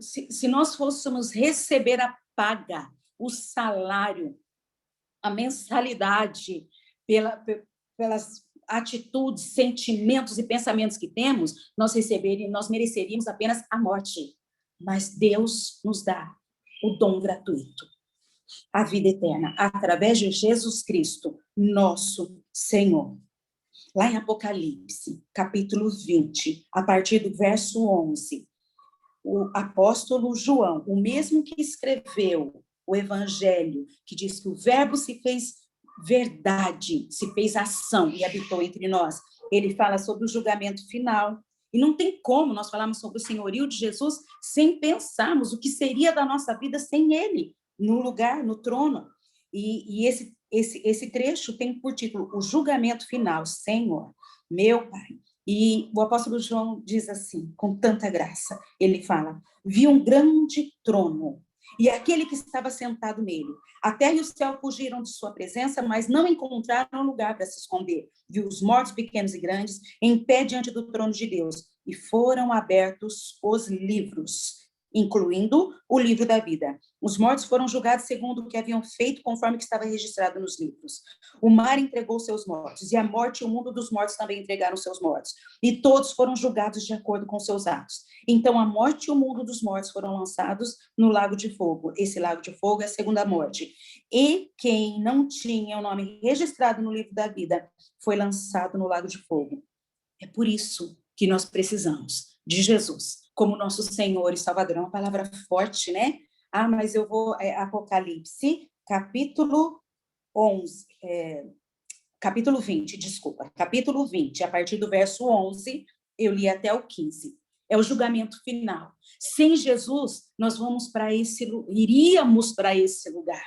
Se nós fôssemos receber a paga, o salário, a mensalidade, pelas atitudes, sentimentos e pensamentos que temos, nós mereceríamos apenas a morte. Mas Deus nos dá o dom gratuito, a vida eterna, através de Jesus Cristo, nosso Senhor. Lá em Apocalipse, capítulo 20, a partir do verso 11, o apóstolo João, o mesmo que escreveu o evangelho, que diz que o verbo se fez verdade, se fez ação e habitou entre nós, ele fala sobre o julgamento final. E não tem como nós falarmos sobre o senhorio de Jesus sem pensarmos o que seria da nossa vida sem ele, no lugar, no trono. E esse trecho tem por título o julgamento final, Senhor, meu Pai. E o apóstolo João diz assim, com tanta graça, ele fala, vi um grande trono, e aquele que estava sentado nele. A terra e o céu fugiram de sua presença, mas não encontraram lugar para se esconder. Vi os mortos, pequenos e grandes, em pé diante do trono de Deus, e foram abertos os livros, incluindo o livro da vida. Os mortos foram julgados segundo o que haviam feito, conforme que estava registrado nos livros. O mar entregou seus mortos, e a morte e o mundo dos mortos também entregaram seus mortos. E todos foram julgados de acordo com seus atos. Então a morte e o mundo dos mortos foram lançados no lago de fogo. Esse lago de fogo é a segunda morte. E quem não tinha o nome registrado no livro da vida foi lançado no lago de fogo. É por isso que nós precisamos de Jesus como nosso Senhor e Salvador. É uma palavra forte, né? Mas eu vou... Apocalipse, capítulo 11... capítulo 20, desculpa. Capítulo 20, a partir do verso 11, eu li até o 15. É o julgamento final. Sem Jesus, nós iríamos para esse lugar.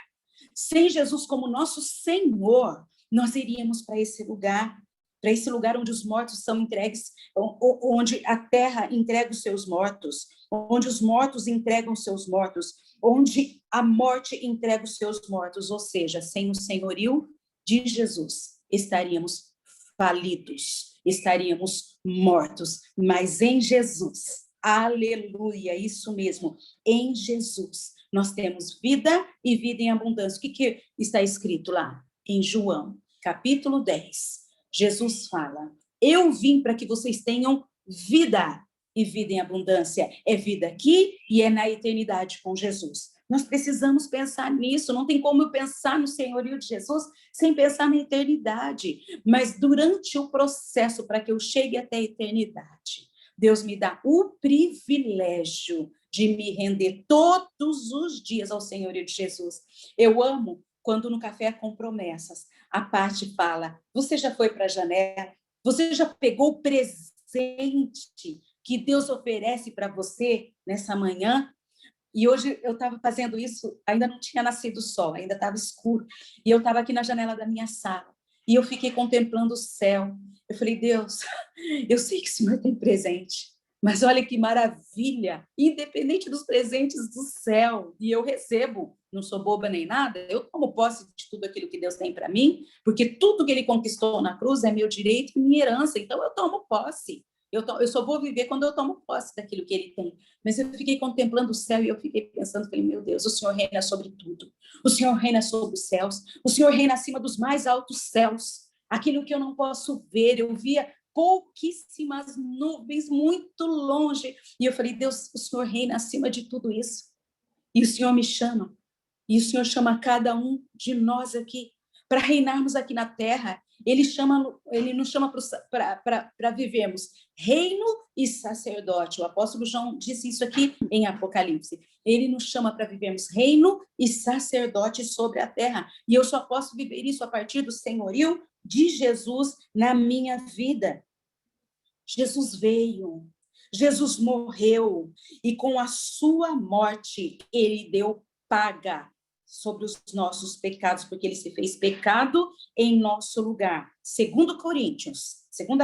Sem Jesus como nosso Senhor, nós iríamos para esse lugar onde os mortos são entregues, onde a terra entrega os seus mortos, onde os mortos entregam seus mortos, onde a morte entrega os seus mortos, ou seja, sem o senhorio de Jesus, estaríamos falidos, estaríamos mortos, mas em Jesus, aleluia, isso mesmo, em Jesus, nós temos vida e vida em abundância. O que está escrito lá? Em João, capítulo 10, Jesus fala, eu vim para que vocês tenham vida e vida em abundância. É vida aqui e é na eternidade com Jesus. Nós precisamos pensar nisso, não tem como eu pensar no senhorio de Jesus sem pensar na eternidade. Mas durante o processo, para que eu chegue até a eternidade, Deus me dá o privilégio de me render todos os dias ao senhorio de Jesus. Eu amo quando no Café com Promessas, a Paty fala, você já foi para a janela? Você já pegou o presente que Deus oferece para você nessa manhã? E hoje eu estava fazendo isso, ainda não tinha nascido o sol, ainda estava escuro. E eu estava aqui na janela da minha sala. E eu fiquei contemplando o céu. Eu falei, Deus, eu sei que o Senhor tem presente, mas olha que maravilha, independente dos presentes do céu, e eu recebo, não sou boba nem nada, eu tomo posse de tudo aquilo que Deus tem para mim, porque tudo que Ele conquistou na cruz é meu direito e minha herança, então eu tomo posse. Eu só vou viver quando eu tomo posse daquilo que Ele tem. Mas eu fiquei contemplando o céu e eu fiquei pensando, falei, meu Deus, o Senhor reina sobre tudo. O Senhor reina sobre os céus. O Senhor reina acima dos mais altos céus. Aquilo que eu não posso ver, eu via pouquíssimas nuvens muito longe. E eu falei, Deus, o Senhor reina acima de tudo isso. E o Senhor me chama. E o Senhor chama cada um de nós aqui para reinarmos aqui na terra. Ele nos chama para vivermos reino e sacerdote. O apóstolo João disse isso aqui em Apocalipse. Ele nos chama para vivermos reino e sacerdote sobre a terra. E eu só posso viver isso a partir do senhorio de Jesus na minha vida. Jesus veio, Jesus morreu, e com a sua morte, ele deu paga sobre os nossos pecados, porque ele se fez pecado em nosso lugar. Segunda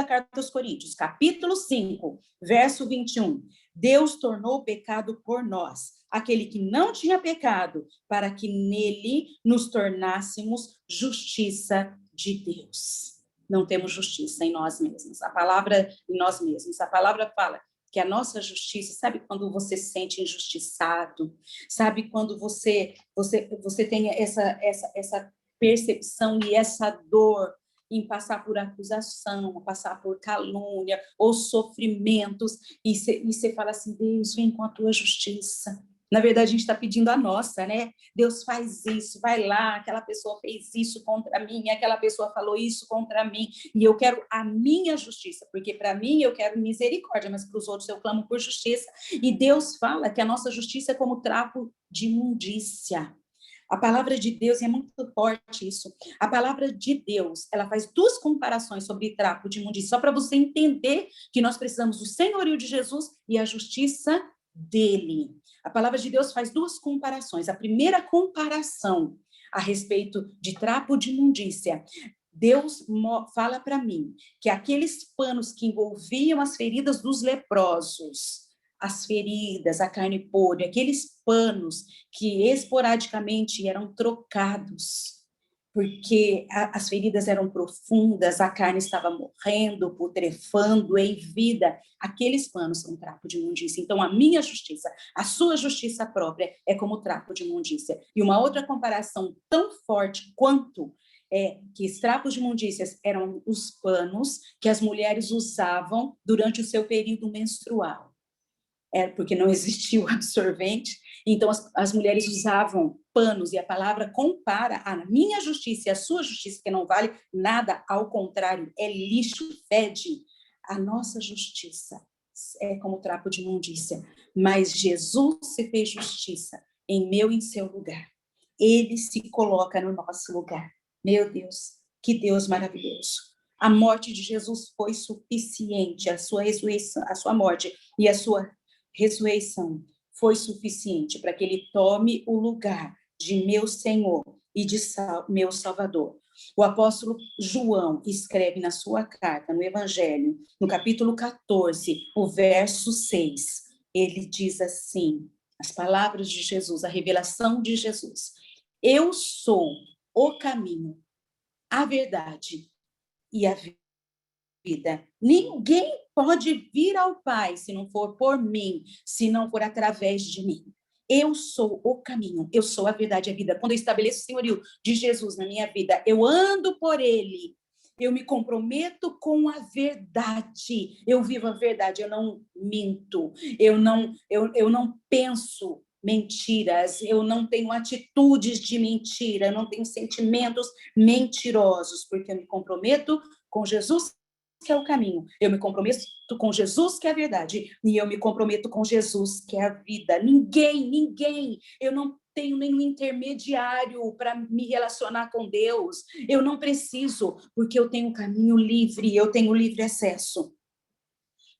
carta aos Coríntios, capítulo 5, verso 21. Deus tornou o pecado por nós, aquele que não tinha pecado, para que nele nos tornássemos justiça de Deus. Não temos justiça em nós mesmos. A palavra em nós mesmos. A palavra fala que a nossa justiça, sabe quando você se sente injustiçado? Sabe quando você tem essa percepção e essa dor em passar por acusação, passar por calúnia ou sofrimentos, e você fala assim, Deus, vem com a tua justiça. Na verdade, a gente está pedindo a nossa, né? Deus faz isso, vai lá, aquela pessoa fez isso contra mim, aquela pessoa falou isso contra mim, e eu quero a minha justiça, porque para mim eu quero misericórdia, mas para os outros eu clamo por justiça. E Deus fala que a nossa justiça é como trapo de imundícia. A palavra de Deus, é muito forte isso. A palavra de Deus, ela faz duas comparações sobre trapo de imundícia, só para você entender que nós precisamos do senhorio de Jesus e a justiça dele. A palavra de Deus faz duas comparações. A primeira comparação a respeito de trapo de imundícia. Deus fala para mim que aqueles panos que envolviam as feridas dos leprosos, as feridas, a carne podre, aqueles panos que esporadicamente eram trocados, porque as feridas eram profundas, a carne estava morrendo, putrefando em vida, aqueles panos são trapo de imundícia. Então, a minha justiça, a sua justiça própria é como trapo de imundícia. E uma outra comparação tão forte quanto que os trapos de imundícias eram os panos que as mulheres usavam durante o seu período menstrual. Porque não existia o absorvente, então as mulheres usavam panos, e a palavra compara a minha justiça e a sua justiça, que não vale nada, ao contrário, é lixo, fede. A nossa justiça é como trapo de imundícia, mas Jesus se fez justiça em meu e em seu lugar. Ele se coloca no nosso lugar. Meu Deus, que Deus maravilhoso. A morte de Jesus foi suficiente, a sua ressurreição, a sua morte e a sua ressurreição foi suficiente para que ele tome o lugar de meu Senhor e de meu Salvador. O apóstolo João escreve na sua carta, no Evangelho, no capítulo 14, o verso 6, ele diz assim, as palavras de Jesus, a revelação de Jesus: eu sou o caminho, a verdade e a vida. Ninguém pode vir ao Pai se não for por mim, se não for através de mim. Eu sou o caminho, eu sou a verdade e a vida. Quando eu estabeleço o senhorio de Jesus na minha vida, eu ando por ele, eu me comprometo com a verdade, eu vivo a verdade, eu não minto, eu não penso mentiras, eu não tenho atitudes de mentira, eu não tenho sentimentos mentirosos, porque eu me comprometo com Jesus, que é o caminho, eu me comprometo com Jesus, que é a verdade, e eu me comprometo com Jesus, que é a vida. Ninguém, eu não tenho nenhum intermediário para me relacionar com Deus, eu não preciso, porque eu tenho um caminho livre, eu tenho livre acesso.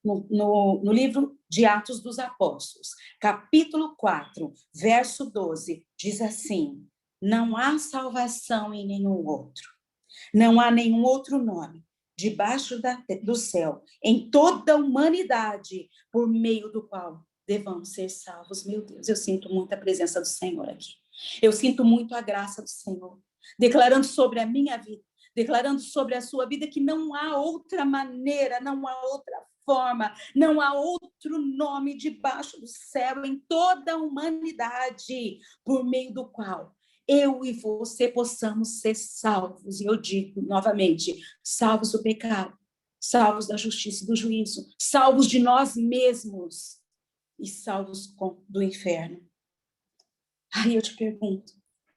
No livro de Atos dos Apóstolos, capítulo 4, verso 12, diz assim: não há salvação em nenhum outro, não há nenhum outro nome debaixo do céu, em toda a humanidade, por meio do qual devamos ser salvos. Meu Deus, eu sinto muito a presença do Senhor aqui. Eu sinto muito a graça do Senhor, declarando sobre a minha vida, declarando sobre a sua vida que não há outra maneira, não há outra forma, não há outro nome debaixo do céu, em toda a humanidade, por meio do qual eu e você possamos ser salvos. E eu digo novamente, salvos do pecado, salvos da justiça e do juízo, salvos de nós mesmos e salvos do inferno. Aí eu te pergunto,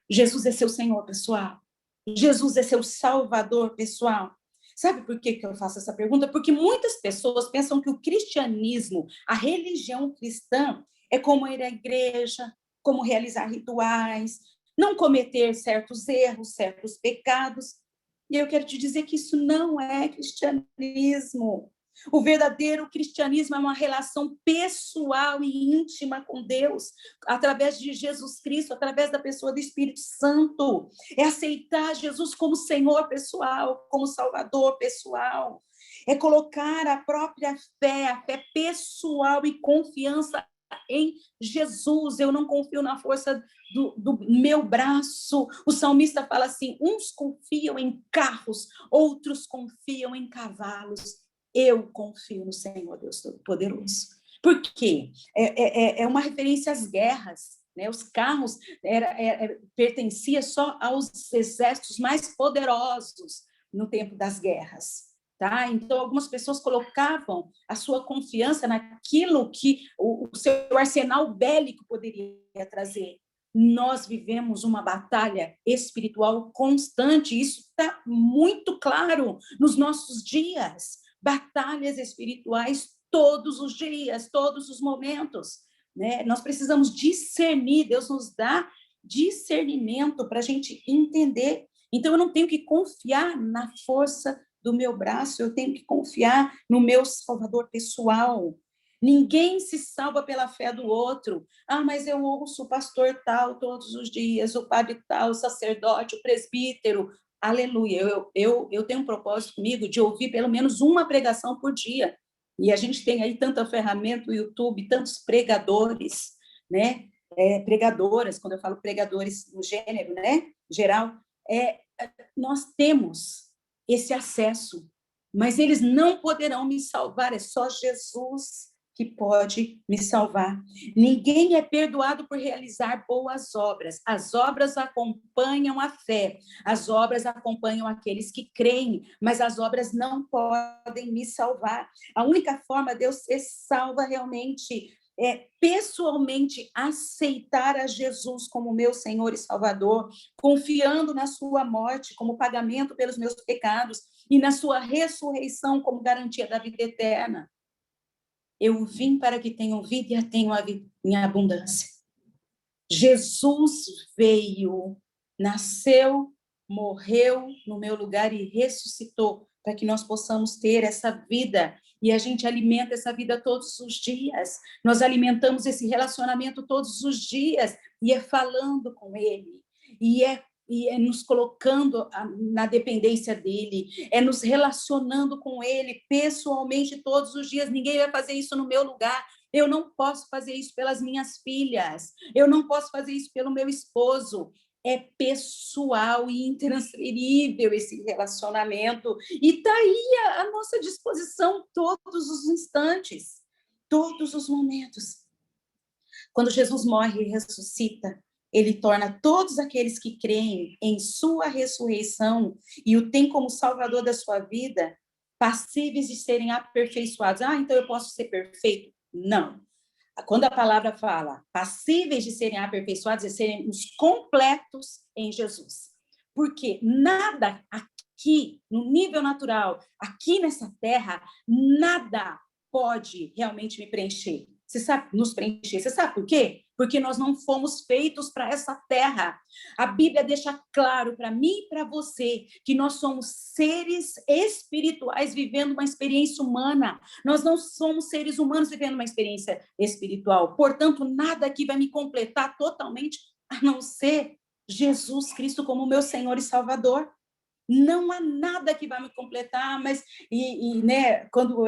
Jesus é seu Senhor, pessoal? Jesus é seu Salvador, pessoal? Sabe por que eu faço essa pergunta? Porque muitas pessoas pensam que o cristianismo, a religião cristã, é como ir à igreja, como realizar rituais, não cometer certos erros, certos pecados. E eu quero te dizer que isso não é cristianismo. O verdadeiro cristianismo é uma relação pessoal e íntima com Deus, através de Jesus Cristo, através da pessoa do Espírito Santo. É aceitar Jesus como Senhor pessoal, como Salvador pessoal. É colocar a própria fé, a fé pessoal e confiança em Jesus. Eu não confio na força do meu braço. O salmista fala assim: uns confiam em carros, outros confiam em cavalos. Eu confio no Senhor Deus Todo-Poderoso. Por quê? É uma referência às guerras, né? Os carros pertenciam só aos exércitos mais poderosos no tempo das guerras. Tá? Então, algumas pessoas colocavam a sua confiança naquilo que o seu arsenal bélico poderia trazer. Nós vivemos uma batalha espiritual constante, isso está muito claro nos nossos dias. Batalhas espirituais todos os dias, todos os momentos, né? Nós precisamos discernir, Deus nos dá discernimento para a gente entender. Então, eu não tenho que confiar na força do meu braço, eu tenho que confiar no meu Salvador pessoal. Ninguém se salva pela fé do outro. Ah, mas eu ouço o pastor tal todos os dias, o padre tal, o sacerdote, o presbítero. Aleluia. Eu tenho um propósito comigo de ouvir pelo menos uma pregação por dia. E a gente tem aí tanta ferramenta, o YouTube, tantos pregadores, né? Pregadoras, quando eu falo pregadores no gênero, né? Geral, nós temos esse acesso, mas eles não poderão me salvar, é só Jesus que pode me salvar. Ninguém é perdoado por realizar boas obras. As obras acompanham a fé, as obras acompanham aqueles que creem, mas as obras não podem me salvar. A única forma de eu ser salva realmente pessoalmente aceitar a Jesus como meu Senhor e Salvador, confiando na sua morte como pagamento pelos meus pecados e na sua ressurreição como garantia da vida eterna. Eu vim para que tenham vida e a tenham em abundância. Jesus veio, nasceu, morreu no meu lugar e ressuscitou para que nós possamos ter essa vida. E a gente alimenta essa vida todos os dias. Nós alimentamos esse relacionamento todos os dias. E é falando com Ele. E é nos colocando na dependência dEle. É nos relacionando com Ele pessoalmente todos os dias. Ninguém vai fazer isso no meu lugar. Eu não posso fazer isso pelas minhas filhas. Eu não posso fazer isso pelo meu esposo. É pessoal e intransferível esse relacionamento. E está aí à nossa disposição todos os instantes, todos os momentos. Quando Jesus morre e ressuscita, ele torna todos aqueles que creem em sua ressurreição e o tem como salvador da sua vida, passíveis de serem aperfeiçoados. Ah, então eu posso ser perfeito? Não. Quando a palavra fala passíveis de serem aperfeiçoados, é serem os completos em Jesus. Porque nada aqui, no nível natural, aqui nessa terra, nada pode realmente me preencher. Você sabe, nos preencher. Você sabe por quê? Porque nós não fomos feitos para essa terra. A Bíblia deixa claro para mim e para você que nós somos seres espirituais vivendo uma experiência humana. Nós não somos seres humanos vivendo uma experiência espiritual. Portanto, nada aqui vai me completar totalmente, a não ser Jesus Cristo como meu Senhor e Salvador. Não há nada que vai me completar, mas né, quando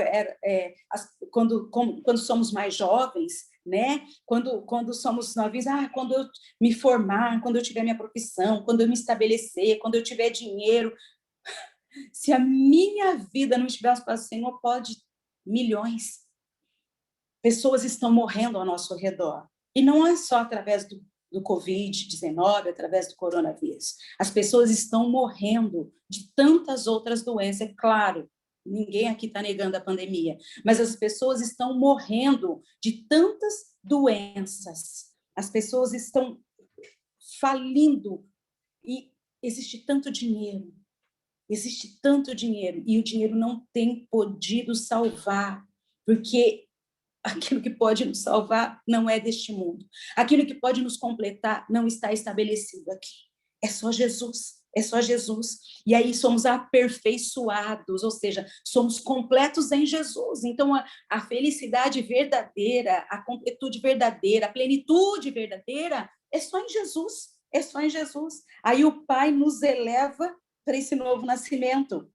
somos mais jovens, né, quando somos novinhos, quando eu me formar, quando eu tiver minha profissão, quando eu me estabelecer, quando eu tiver dinheiro, se a minha vida não estivesse para o Senhor, pode milhões. Pessoas estão morrendo ao nosso redor. E não é só através do Covid-19, através do coronavírus. As pessoas estão morrendo de tantas outras doenças. É claro, ninguém aqui está negando a pandemia, mas as pessoas estão morrendo de tantas doenças. As pessoas estão falindo e existe tanto dinheiro. Existe tanto dinheiro e o dinheiro não tem podido salvar, porque aquilo que pode nos salvar não é deste mundo. Aquilo que pode nos completar não está estabelecido aqui. É só Jesus. É só Jesus. E aí somos aperfeiçoados, ou seja, somos completos em Jesus. Então, a felicidade verdadeira, a completude verdadeira, a plenitude verdadeira é só em Jesus. É só em Jesus. Aí o Pai nos eleva para esse novo nascimento.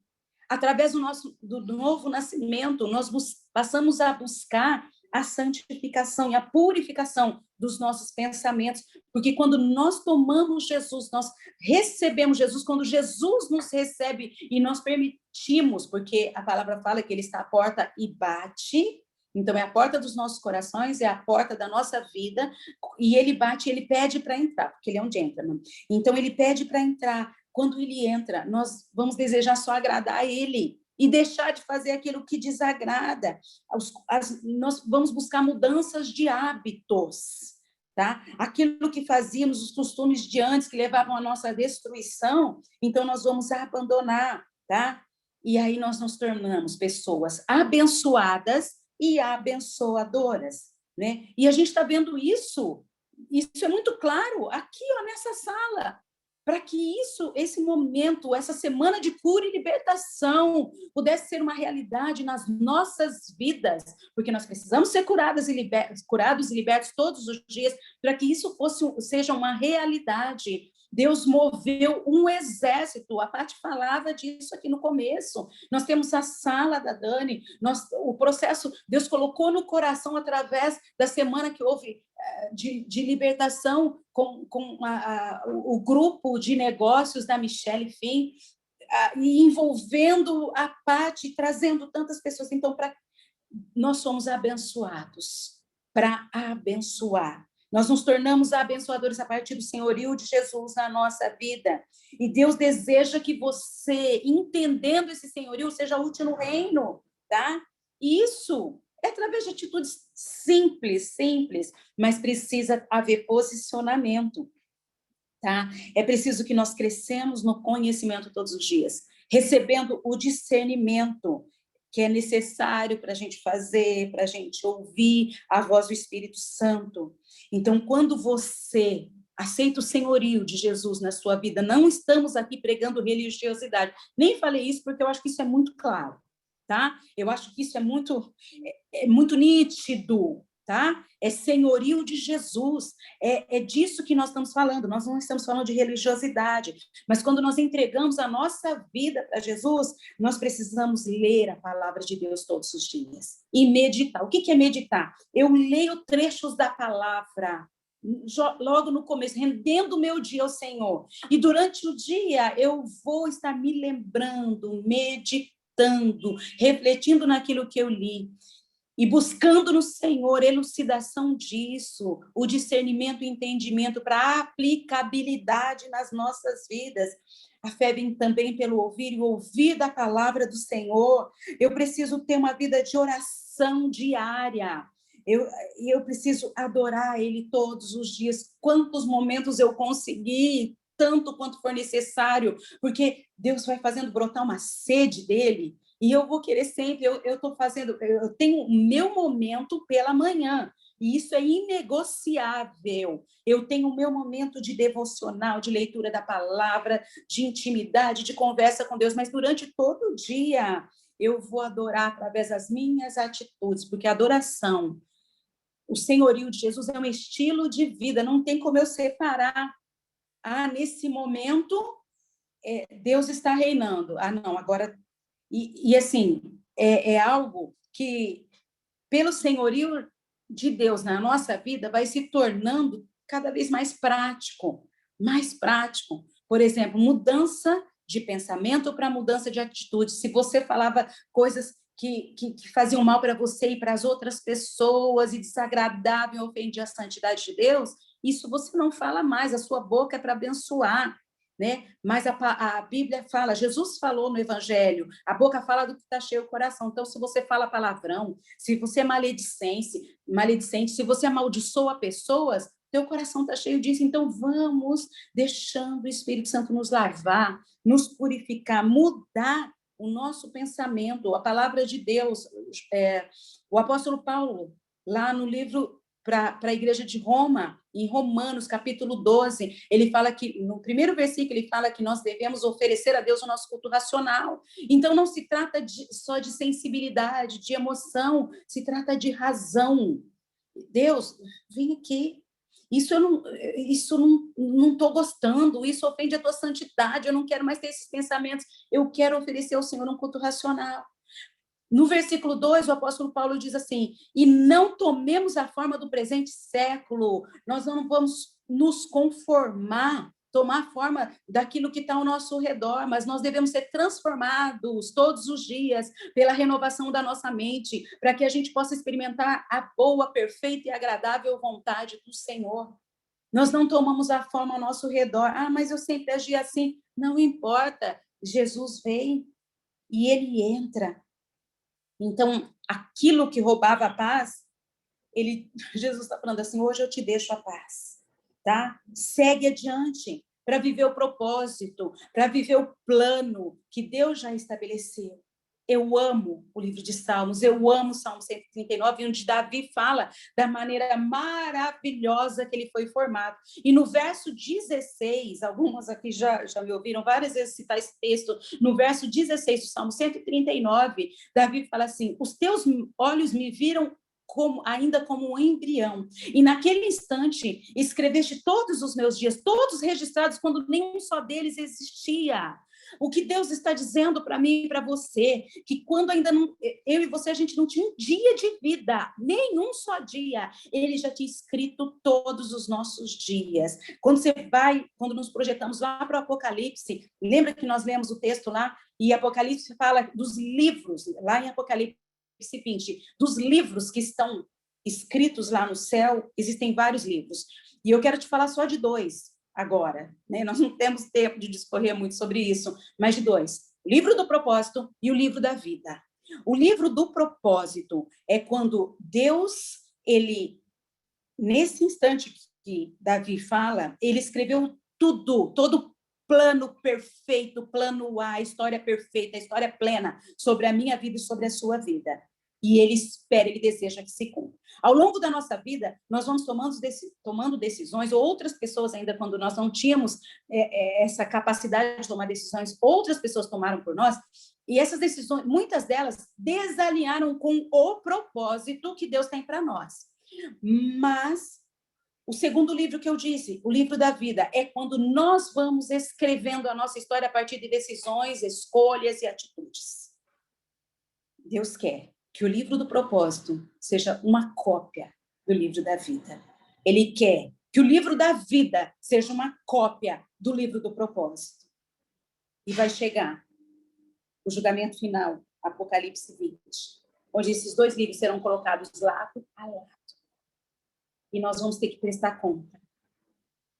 Através do novo nascimento, nós passamos a buscar a santificação e a purificação dos nossos pensamentos, porque quando nós tomamos Jesus, nós recebemos Jesus, quando Jesus nos recebe e nós permitimos, porque a palavra fala que ele está à porta e bate, então é a porta dos nossos corações, é a porta da nossa vida, e ele bate, ele pede para entrar, porque ele é um gentleman. Então ele pede para entrar. Quando ele entra, nós vamos desejar só agradar a ele e deixar de fazer aquilo que desagrada. Nós vamos buscar mudanças de hábitos, tá? Aquilo que fazíamos, os costumes de antes que levavam à nossa destruição, então nós vamos abandonar, tá? E aí nós nos tornamos pessoas abençoadas e abençoadoras, né? E a gente está vendo isso é muito claro aqui, ó, nessa sala, para que esse momento, essa semana de cura e libertação pudesse ser uma realidade nas nossas vidas, porque nós precisamos ser curados e libertos todos os dias, para que isso seja uma realidade. Deus moveu um exército, a Paty falava disso aqui no começo. Nós temos a sala da Dani, o processo, Deus colocou no coração através da semana que houve de libertação com o grupo de negócios da Michelle Fim, e envolvendo a Paty, trazendo tantas pessoas. Então, nós somos abençoados para abençoar. Nós nos tornamos abençoadores a partir do senhorio de Jesus na nossa vida. E Deus deseja que você, entendendo esse senhorio, seja útil no reino, tá? Isso é através de atitudes simples, mas precisa haver posicionamento, tá? É preciso que nós crescemos no conhecimento todos os dias, recebendo o discernimento que é necessário para a gente fazer, para a gente ouvir a voz do Espírito Santo. Então, quando você aceita o senhorio de Jesus na sua vida, não estamos aqui pregando religiosidade. Nem falei isso porque eu acho que isso é muito claro, tá? Eu acho que isso é muito nítido, tá? É senhorio de Jesus, é disso que nós estamos falando. Nós não estamos falando de religiosidade, mas quando nós entregamos a nossa vida para Jesus, nós precisamos ler a palavra de Deus todos os dias e meditar. O que é meditar? Eu leio trechos da palavra logo no começo, rendendo o meu dia ao Senhor, e durante o dia eu vou estar me lembrando, meditando, refletindo naquilo que eu li, e buscando no Senhor elucidação disso, o discernimento e entendimento para aplicabilidade nas nossas vidas. A fé vem também pelo ouvir e ouvir da palavra do Senhor. Eu preciso ter uma vida de oração diária. Eu preciso adorar Ele todos os dias. Quantos momentos eu conseguir, tanto quanto for necessário, porque Deus vai fazendo brotar uma sede dEle. E eu vou querer sempre, eu tenho o meu momento pela manhã, e isso é inegociável. Eu tenho o meu momento de devocional, de leitura da palavra, de intimidade, de conversa com Deus, mas durante todo o dia eu vou adorar através das minhas atitudes, porque a adoração, o senhorio de Jesus é um estilo de vida, não tem como eu separar. Nesse momento, Deus está reinando. Não, agora... E assim, é algo que, pelo senhorio de Deus na nossa vida, vai se tornando cada vez mais prático, mais prático. Por exemplo, mudança de pensamento para mudança de atitude. Se você falava coisas que faziam mal para você e para as outras pessoas, e desagradavam e ofendiam a santidade de Deus, isso você não fala mais, a sua boca é para abençoar, né? Mas a Bíblia fala, Jesus falou no Evangelho, a boca fala do que está cheio o coração. Então, se você fala palavrão, se você é maledicente, se você amaldiçoa pessoas, teu coração está cheio disso. Então, vamos deixando o Espírito Santo nos lavar, nos purificar, mudar o nosso pensamento, a palavra de Deus. O apóstolo Paulo, lá no livro para a igreja de Roma, em Romanos, capítulo 12, ele fala que, no primeiro versículo, ele fala que nós devemos oferecer a Deus o nosso culto racional. Então, não se trata só de sensibilidade, de emoção, se trata de razão. Deus, vem aqui. Isso eu não estou gostando, isso ofende a tua santidade, eu não quero mais ter esses pensamentos, eu quero oferecer ao Senhor um culto racional. No versículo 2, o apóstolo Paulo diz assim: e não tomemos a forma do presente século, nós não vamos nos conformar, tomar a forma daquilo que está ao nosso redor, mas nós devemos ser transformados todos os dias pela renovação da nossa mente, para que a gente possa experimentar a boa, perfeita e agradável vontade do Senhor. Nós não tomamos a forma ao nosso redor. Ah, mas eu sempre agi assim. Não importa. Jesus vem e ele entra. Então, aquilo que roubava a paz, Jesus está falando assim: hoje eu te deixo a paz, tá? Segue adiante para viver o propósito, para viver o plano que Deus já estabeleceu. Eu amo o livro de Salmos, eu amo o Salmo 139, onde Davi fala da maneira maravilhosa que ele foi formado. E no verso 16, algumas aqui já me ouviram várias vezes citar esse texto, no verso 16 do Salmo 139, Davi fala assim: os teus olhos me viram ainda como um embrião. E naquele instante, escreveste todos os meus dias, todos registrados, quando nenhum só deles existia. O que Deus está dizendo para mim e para você, que quando ainda não, eu e você, a gente não tinha um dia de vida, nenhum só dia, ele já tinha escrito todos os nossos dias. Quando nos projetamos lá para o Apocalipse, lembra que nós lemos o texto lá, e Apocalipse fala dos livros, lá em Apocalipse 20, dos livros que estão escritos lá no céu, existem vários livros. E eu quero te falar só de 2 agora, né? Nós não temos tempo de discorrer muito sobre isso, mas de 2. O livro do propósito e o livro da vida. O livro do propósito é quando Deus, nesse instante que Davi fala, ele escreveu tudo, todo plano perfeito, plano A, história perfeita, história plena sobre a minha vida e sobre a sua vida. E ele espera, ele deseja que se cumpra. Ao longo da nossa vida, nós vamos tomando decisões, ou outras pessoas ainda, quando nós não tínhamos essa capacidade de tomar decisões, outras pessoas tomaram por nós, e essas decisões, muitas delas, desalinharam com o propósito que Deus tem para nós. Mas o segundo livro que eu disse, o livro da vida, é quando nós vamos escrevendo a nossa história a partir de decisões, escolhas e atitudes. Deus quer que o livro do propósito seja uma cópia do livro da vida. Ele quer que o livro da vida seja uma cópia do livro do propósito. E vai chegar o julgamento final, Apocalipse 20, onde esses 2 livros serão colocados lado a lado. E nós vamos ter que prestar conta.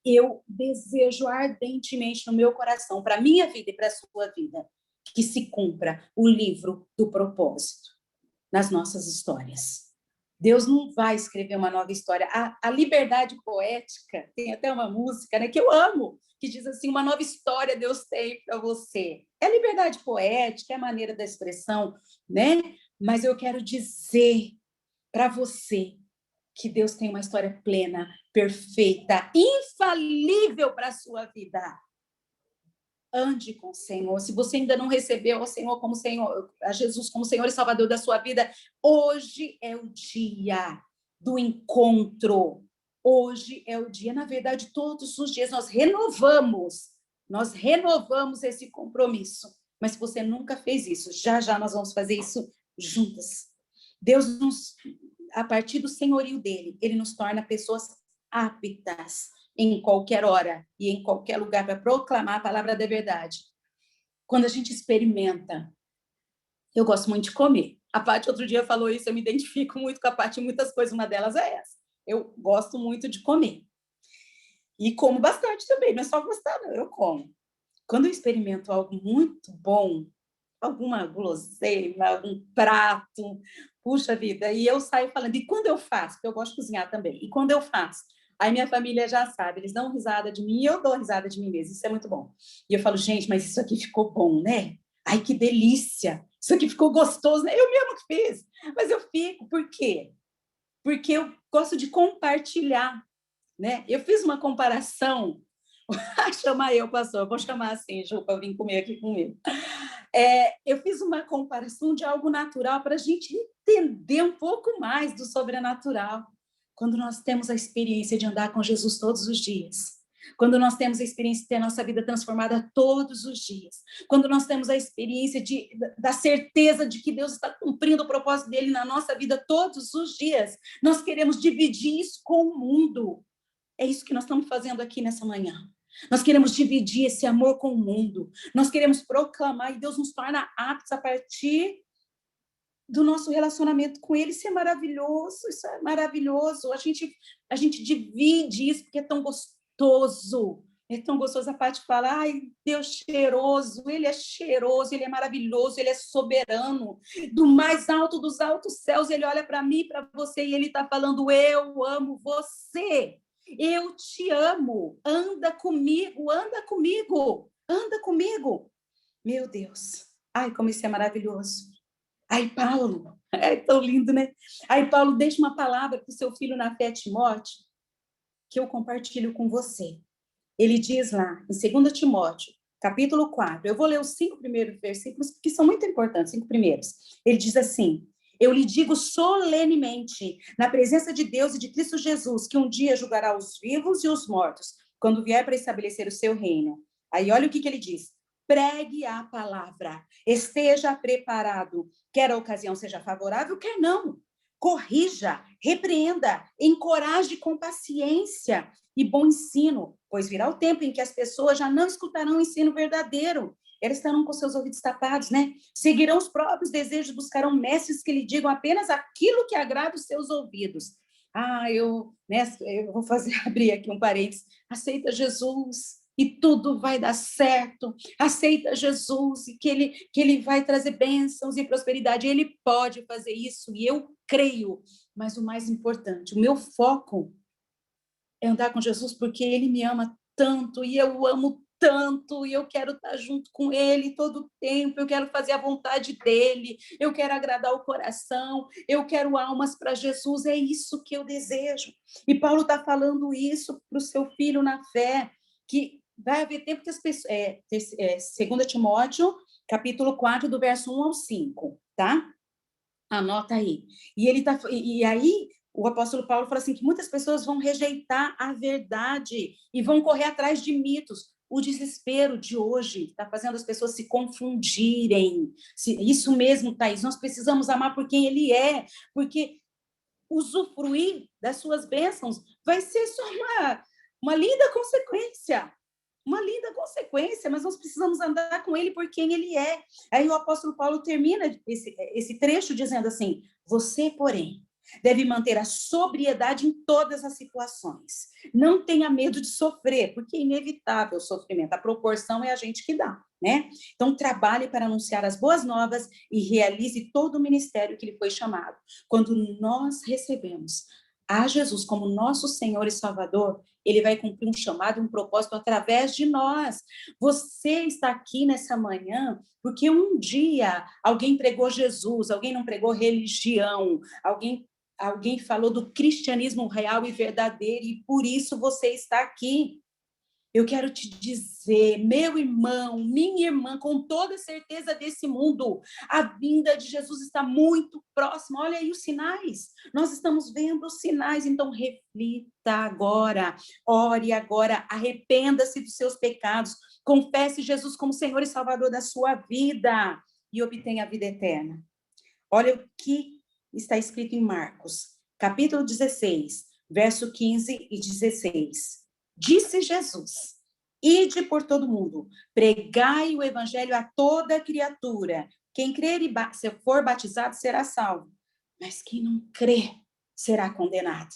Eu desejo ardentemente no meu coração, para a minha vida e para a sua vida, que se cumpra o livro do propósito nas nossas histórias. Deus não vai escrever uma nova história. A liberdade poética, tem até uma música, né, que eu amo, que diz assim: uma nova história Deus tem para você. É liberdade poética, é a maneira da expressão, né? Mas eu quero dizer para você que Deus tem uma história plena, perfeita, infalível para a sua vida. Ande com o Senhor. Se você ainda não recebeu o Senhor como Senhor, a Jesus como Senhor e Salvador da sua vida, hoje é o dia do encontro. Hoje é o dia, na verdade, todos os dias nós renovamos esse compromisso. Mas se você nunca fez isso, já nós vamos fazer isso juntas. Deus a partir do senhorio dele, ele nos torna pessoas aptas em qualquer hora e em qualquer lugar para proclamar a palavra da verdade. Quando a gente experimenta, eu gosto muito de comer. A Paty outro dia falou isso, eu me identifico muito com a Paty em muitas coisas, uma delas é essa. Eu gosto muito de comer. E como bastante também, não é só gostar, não, eu como. Quando eu experimento algo muito bom, alguma guloseima, algum prato, puxa vida, e eu saio falando, e quando eu faço, porque eu gosto de cozinhar também, e quando eu faço, aí minha família já sabe, eles dão risada de mim e eu dou risada de mim mesmo, isso é muito bom. E eu falo, gente, mas isso aqui ficou bom, né? Ai, que delícia! Isso aqui ficou gostoso, né? Eu mesmo que fiz, mas eu fico, por quê? porque eu gosto de compartilhar, né? Eu fiz uma comparação, chamar eu, pastor, eu vou chamar assim, Ju, para vir comer aqui comigo. Eu fiz uma comparação de algo natural para a gente entender um pouco mais do sobrenatural. Quando nós temos a experiência de andar com Jesus todos os dias, quando nós temos a experiência de ter a nossa vida transformada todos os dias, quando nós temos a experiência da certeza de que Deus está cumprindo o propósito dele na nossa vida todos os dias, nós queremos dividir isso com o mundo. É isso que nós estamos fazendo aqui nessa manhã. Nós queremos dividir esse amor com o mundo. Nós queremos proclamar, e Deus nos torna aptos a partir do nosso relacionamento com Ele. Isso é maravilhoso, isso é maravilhoso. A gente divide isso porque é tão gostoso. É tão gostoso. A parte fala, ai, Deus cheiroso, Ele é maravilhoso, Ele é soberano. Do mais alto dos altos céus, Ele olha para mim, para você, e Ele está falando, eu amo você. Eu te amo, anda comigo, anda comigo, anda comigo. Meu Deus, ai, como isso é maravilhoso. Ai, Paulo, é tão lindo, né? Ai, Paulo, deixa uma palavra para o seu filho na fé, Timóteo, que eu compartilho com você. Ele diz lá, em 2 Timóteo, capítulo 4, eu vou ler os 5 primeiros versículos, que são muito importantes, 5 primeiros. Ele diz assim, eu lhe digo solenemente, na presença de Deus e de Cristo Jesus, que um dia julgará os vivos e os mortos, quando vier para estabelecer o seu reino. Aí olha o que ele diz. Pregue a palavra, esteja preparado, quer a ocasião seja favorável, quer não. Corrija, repreenda, encoraje com paciência e bom ensino, pois virá o tempo em que as pessoas já não escutarão o ensino verdadeiro. Eles estarão com seus ouvidos tapados, né? Seguirão os próprios desejos, buscarão mestres que lhe digam apenas aquilo que agrada os seus ouvidos. Eu vou abrir aqui um parênteses. Aceita Jesus e tudo vai dar certo. Aceita Jesus e que ele vai trazer bênçãos e prosperidade. Ele pode fazer isso e eu creio. Mas o mais importante, o meu foco é andar com Jesus porque Ele me ama tanto e eu amo tanto e eu quero estar junto com Ele todo o tempo, eu quero fazer a vontade dEle, eu quero agradar o coração, eu quero almas para Jesus, é isso que eu desejo. E Paulo está falando isso para o seu filho na fé, que vai haver tempo que as pessoas... 2 Timóteo, capítulo 4, do verso 1 ao 5, tá? Anota aí. E aí... O apóstolo Paulo fala assim que muitas pessoas vão rejeitar a verdade e vão correr atrás de mitos. O desespero de hoje está fazendo as pessoas se confundirem. Isso mesmo, Thaís, nós precisamos amar por quem ele é, porque usufruir das suas bênçãos vai ser só uma linda consequência. Uma linda consequência, mas nós precisamos andar com ele por quem ele é. Aí o apóstolo Paulo termina esse trecho dizendo assim, você, porém, deve manter a sobriedade em todas as situações. Não tenha medo de sofrer, porque é inevitável o sofrimento. A proporção é a gente que dá, né? Então, trabalhe para anunciar as boas novas e realize todo o ministério que lhe foi chamado. Quando nós recebemos a Jesus como nosso Senhor e Salvador, ele vai cumprir um chamado, um propósito através de nós. Você está aqui nessa manhã porque um dia alguém pregou Jesus, alguém não pregou religião, alguém falou do cristianismo real e verdadeiro, e por isso você está aqui. Eu quero te dizer, meu irmão, minha irmã, com toda certeza desse mundo, a vinda de Jesus está muito próxima. Olha aí os sinais. Nós estamos vendo os sinais, então reflita agora, ore agora, arrependa-se dos seus pecados, confesse Jesus como Senhor e Salvador da sua vida e obtenha a vida eterna. Olha o que está escrito em Marcos, capítulo 16, verso 15 e 16. Disse Jesus, ide por todo mundo, pregai o evangelho a toda criatura. Quem crer e se for batizado será salvo, mas quem não crer será condenado.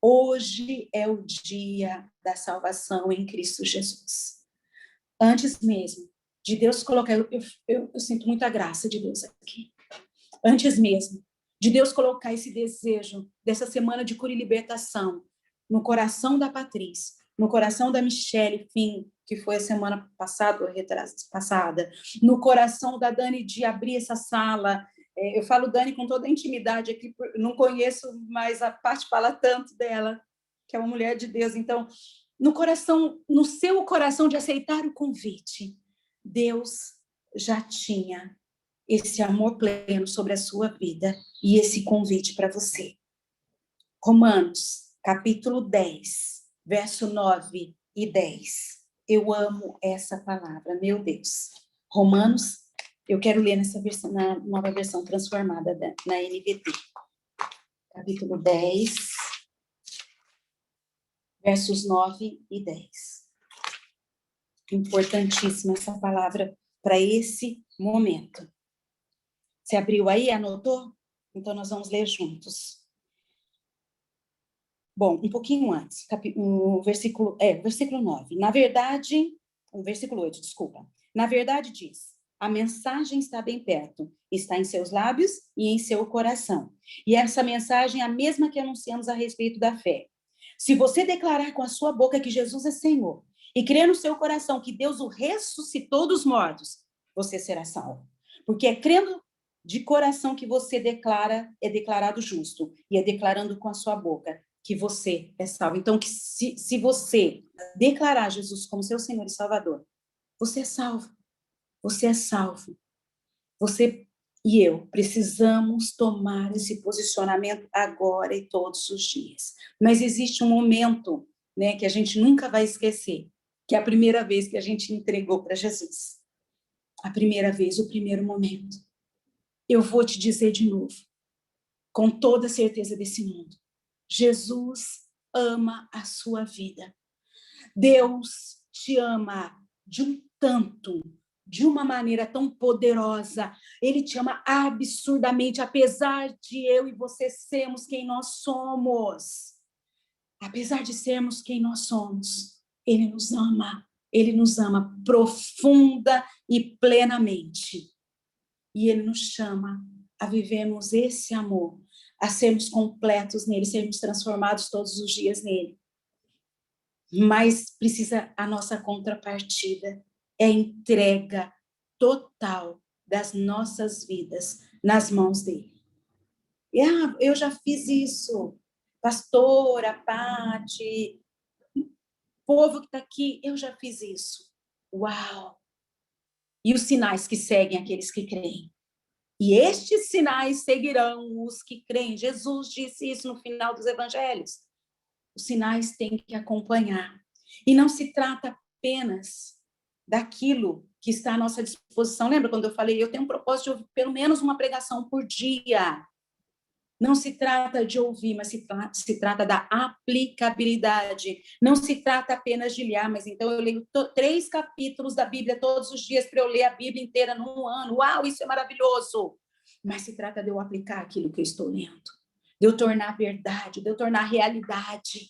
Hoje é o dia da salvação em Cristo Jesus. Antes mesmo de Deus colocar, eu sinto muita graça de Deus aqui. Antes mesmo de Deus colocar esse desejo dessa semana de cura e libertação no coração da Patrícia, no coração da Michelle Fim, que foi a semana passada, no coração da Dani de abrir essa sala Eu falo Dani com toda a intimidade aqui, não conheço, mas a Paty fala tanto dela, que é uma mulher de Deus. Então, no seu coração de aceitar o convite, Deus já tinha esse amor pleno sobre a sua vida e esse convite para você. Romanos, capítulo 10, verso 9 e 10. Eu amo essa palavra, meu Deus. Romanos, eu quero ler nessa versão, na nova versão transformada na NVT. Capítulo 10, versos 9 e 10. Importantíssima essa palavra para esse momento. Você abriu aí, anotou? Então, nós vamos ler juntos. Bom, um pouquinho antes, versículo 9. Na verdade, o versículo 8, desculpa. Na verdade, diz, a mensagem está bem perto, está em seus lábios e em seu coração. E essa mensagem é a mesma que anunciamos a respeito da fé. Se você declarar com a sua boca que Jesus é Senhor e crer no seu coração que Deus o ressuscitou dos mortos, você será salvo. Porque é crendo de coração que você declara, é declarado justo, e é declarando com a sua boca que você é salvo. Então, se você declarar Jesus como seu Senhor e Salvador, você é salvo. Você é salvo. Você e eu precisamos tomar esse posicionamento agora e todos os dias. Mas existe um momento, né, que a gente nunca vai esquecer, que é a primeira vez que a gente entregou para Jesus. A primeira vez, o primeiro momento. Eu vou te dizer de novo, com toda a certeza desse mundo. Jesus ama a sua vida. Deus te ama de um tanto, de uma maneira tão poderosa. Ele te ama absurdamente, apesar de eu e você sermos quem nós somos. Apesar de sermos quem nós somos, Ele nos ama. Ele nos ama profunda e plenamente. E Ele nos chama a vivermos esse amor, a sermos completos nele, sermos transformados todos os dias nele. Mas precisa a nossa contrapartida, é entrega total das nossas vidas nas mãos dele. E, eu já fiz isso, pastora, Paty, povo que está aqui, eu já fiz isso. Uau! E os sinais que seguem aqueles que creem. E estes sinais seguirão os que creem. Jesus disse isso no final dos evangelhos. Os sinais têm que acompanhar. E não se trata apenas daquilo que está à nossa disposição. Lembra quando eu falei, eu tenho um propósito de ouvir pelo menos uma pregação por dia. Não se trata de ouvir, mas se trata da aplicabilidade. Não se trata apenas de ler, mas então eu leio 3 capítulos da Bíblia todos os dias para eu ler a Bíblia inteira num ano. Uau, isso é maravilhoso! Mas se trata de eu aplicar aquilo que eu estou lendo, de eu tornar verdade, de eu tornar realidade,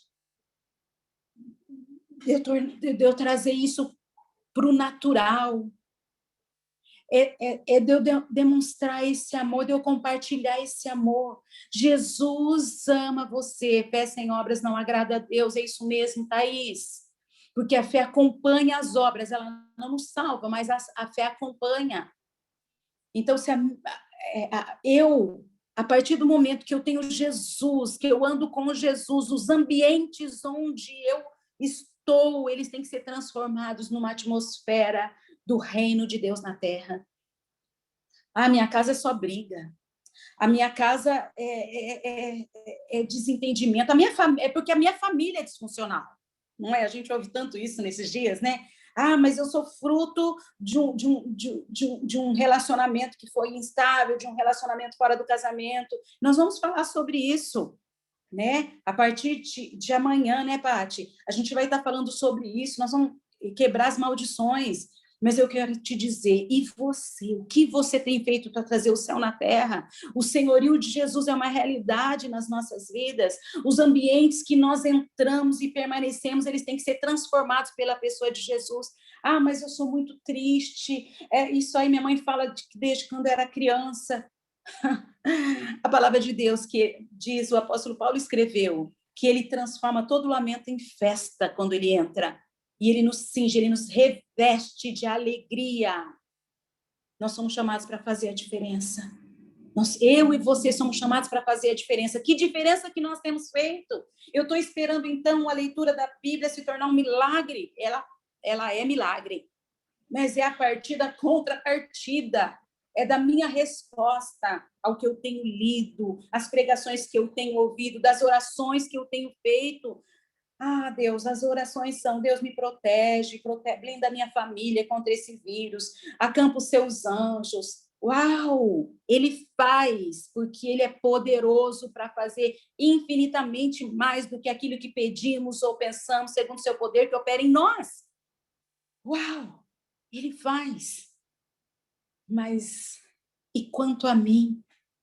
de eu trazer isso para o natural. De eu demonstrar esse amor, de eu compartilhar esse amor. Jesus ama você. Fé sem obras não agrada a Deus. É isso mesmo, Thaís. Porque a fé acompanha as obras. Ela não nos salva, mas a fé acompanha. Então, a partir do momento que eu tenho Jesus, que eu ando com Jesus, os ambientes onde eu estou, eles têm que ser transformados numa atmosfera do reino de Deus na terra. A minha casa é só briga. A minha casa é desentendimento. É porque a minha família é disfuncional. Não é? A gente ouve tanto isso nesses dias, né? Mas eu sou fruto de um relacionamento que foi instável, de um relacionamento fora do casamento. Nós vamos falar sobre isso, né? A partir de amanhã, né, Paty? A gente vai estar falando sobre isso, nós vamos quebrar as maldições. Mas eu quero te dizer, e você? O que você tem feito para trazer o céu na terra? O senhorio de Jesus é uma realidade nas nossas vidas. Os ambientes que nós entramos e permanecemos, eles têm que ser transformados pela pessoa de Jesus. Mas eu sou muito triste. Isso aí minha mãe fala desde quando eu era criança. A palavra de Deus que diz, o apóstolo Paulo escreveu, que ele transforma todo lamento em festa quando ele entra. E ele nos cinge, ele nos reveste de alegria. Nós somos chamados para fazer a diferença. Eu e você somos chamados para fazer a diferença. Que diferença que nós temos feito? Eu estou esperando, então, a leitura da Bíblia se tornar um milagre. Ela é milagre. Mas é a partir da contrapartida. É da minha resposta ao que eu tenho lido, às pregações que eu tenho ouvido, das orações que eu tenho feito. Ah, Deus, as orações são: Deus me protege, blinda a minha família contra esse vírus, acampa os seus anjos. Uau! Ele faz, porque ele é poderoso para fazer infinitamente mais do que aquilo que pedimos ou pensamos, segundo o seu poder que opera em nós. Uau! Ele faz. Mas, e quanto a mim,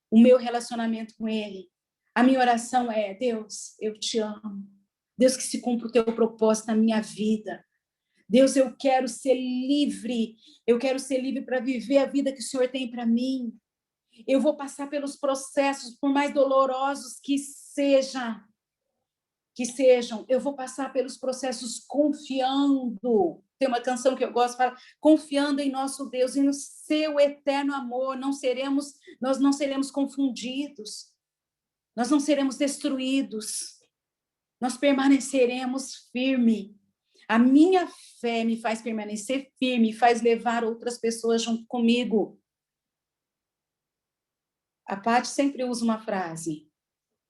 o meu relacionamento com ele? A minha oração é: Deus, eu te amo. Deus, que se cumpra o teu propósito na minha vida. Deus, eu quero ser livre. Eu quero ser livre para viver a vida que o Senhor tem para mim. Eu vou passar pelos processos, por mais dolorosos que sejam, eu vou passar pelos processos confiando. Tem uma canção que eu gosto, fala: confiando em nosso Deus e no seu eterno amor, nós não seremos confundidos, nós não seremos destruídos, nós permaneceremos firme. A minha fé me faz permanecer firme, faz levar outras pessoas junto comigo. A Paty sempre usa uma frase,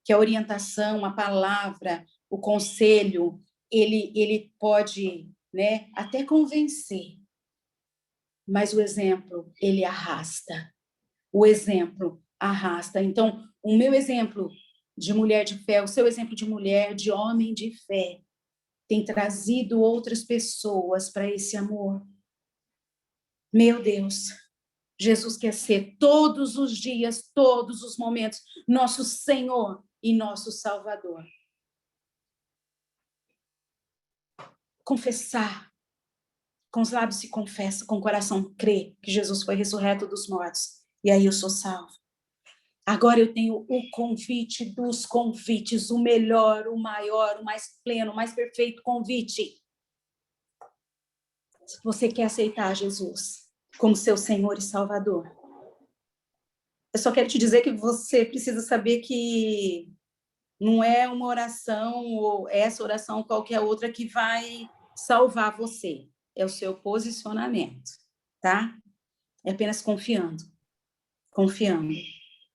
que a orientação, a palavra, o conselho, ele pode, né, até convencer, mas o exemplo, ele arrasta. O exemplo arrasta. Então, o meu exemplo de mulher de fé, o seu exemplo de mulher, de homem de fé, tem trazido outras pessoas para esse amor. Meu Deus, Jesus quer ser todos os dias, todos os momentos, nosso Senhor e nosso Salvador. Confessar. Com os lábios se confessa, com o coração crê que Jesus foi ressurreto dos mortos. E aí eu sou salvo. Agora eu tenho o convite dos convites, o melhor, o maior, o mais pleno, o mais perfeito convite. Se você quer aceitar Jesus como seu Senhor e Salvador, eu só quero te dizer que você precisa saber que não é uma oração ou essa oração ou qualquer outra que vai salvar você. É o seu posicionamento, tá? É apenas confiando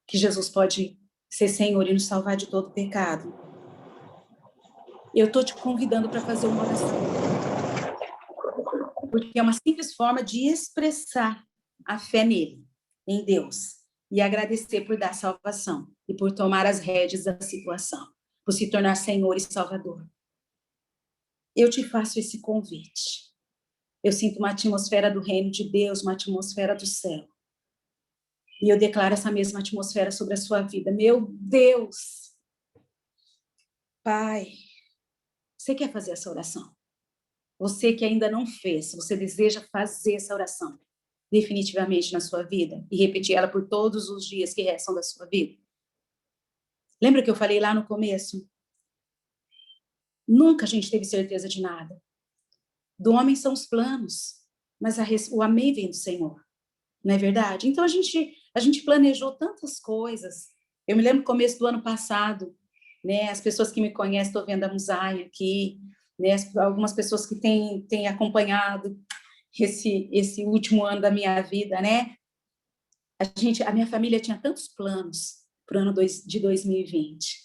que Jesus pode ser Senhor e nos salvar de todo pecado. Eu estou te convidando para fazer uma oração, porque é uma simples forma de expressar a fé nele, em Deus, e agradecer por dar salvação e por tomar as rédeas da situação, por se tornar Senhor e Salvador. Eu te faço esse convite. Eu sinto uma atmosfera do reino de Deus, uma atmosfera do céu. E eu declaro essa mesma atmosfera sobre a sua vida. Meu Deus! Pai, você quer fazer essa oração? Você que ainda não fez, você deseja fazer essa oração definitivamente na sua vida e repetir ela por todos os dias que restam da sua vida? Lembra que eu falei lá no começo? Nunca a gente teve certeza de nada. Do homem são os planos, mas o amém vem do Senhor. Não é verdade? Então, a gente planejou tantas coisas. Eu me lembro no começo do ano passado, né, as pessoas que me conhecem, estou vendo a Muzai aqui, né, algumas pessoas que têm acompanhado esse último ano da minha vida, né? A minha família tinha tantos planos para o ano de 2020.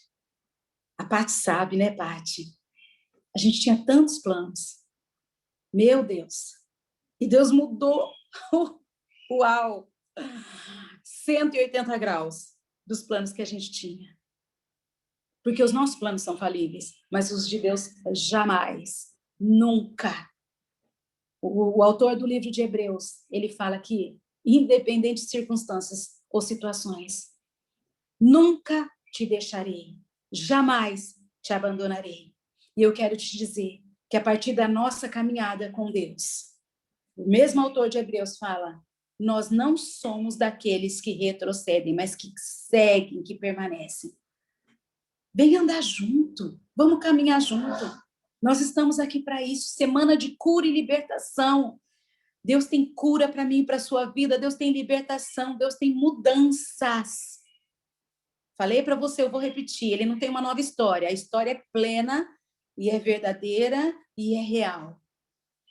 A Paty sabe, né, Paty? A gente tinha tantos planos. Meu Deus! E Deus mudou. Uau! 180 graus dos planos que a gente tinha. Porque os nossos planos são falíveis, mas os de Deus jamais, nunca. O autor do livro de Hebreus, ele fala que, independente de circunstâncias ou situações, nunca te deixarei, jamais te abandonarei. E eu quero te dizer que a partir da nossa caminhada com Deus, o mesmo autor de Hebreus fala: nós não somos daqueles que retrocedem, mas que seguem, que permanecem. Vem andar junto, vamos caminhar junto. Nós estamos aqui para isso, semana de cura e libertação. Deus tem cura para mim, para a sua vida. Deus tem libertação. Deus tem mudanças. Falei para você, eu vou repetir. Ele não tem uma nova história. A história é plena e é verdadeira e é real.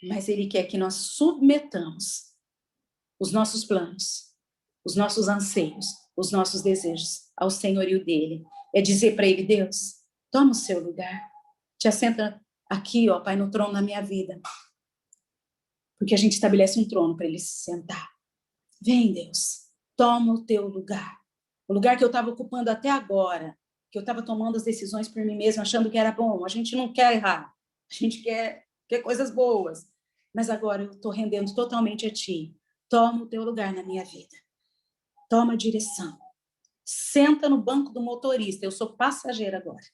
Mas Ele quer que nós submetamos os nossos planos, os nossos anseios, os nossos desejos ao senhorio dEle. É dizer para Ele, Deus, toma o seu lugar. Te assenta aqui, ó, Pai, no trono da minha vida. Porque a gente estabelece um trono para Ele se sentar. Vem, Deus, toma o teu lugar. O lugar que eu estava ocupando até agora, que eu estava tomando as decisões por mim mesma, achando que era bom. A gente não quer errar, a gente quer coisas boas. Mas agora eu estou rendendo totalmente a Ti. Toma o teu lugar na minha vida. Toma a direção. Senta no banco do motorista. Eu sou passageira agora.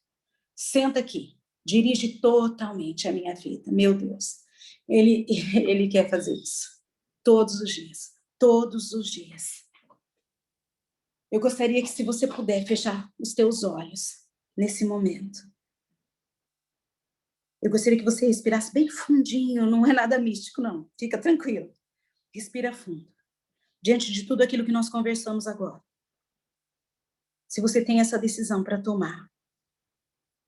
Senta aqui. Dirige totalmente a minha vida. Meu Deus. Ele quer fazer isso. Todos os dias. Todos os dias. Eu gostaria que, se você puder, fechar os teus olhos nesse momento. Eu gostaria que você respirasse bem fundinho. Não é nada místico, não. Fica tranquilo. Respira fundo. Diante de tudo aquilo que nós conversamos agora. Se você tem essa decisão para tomar,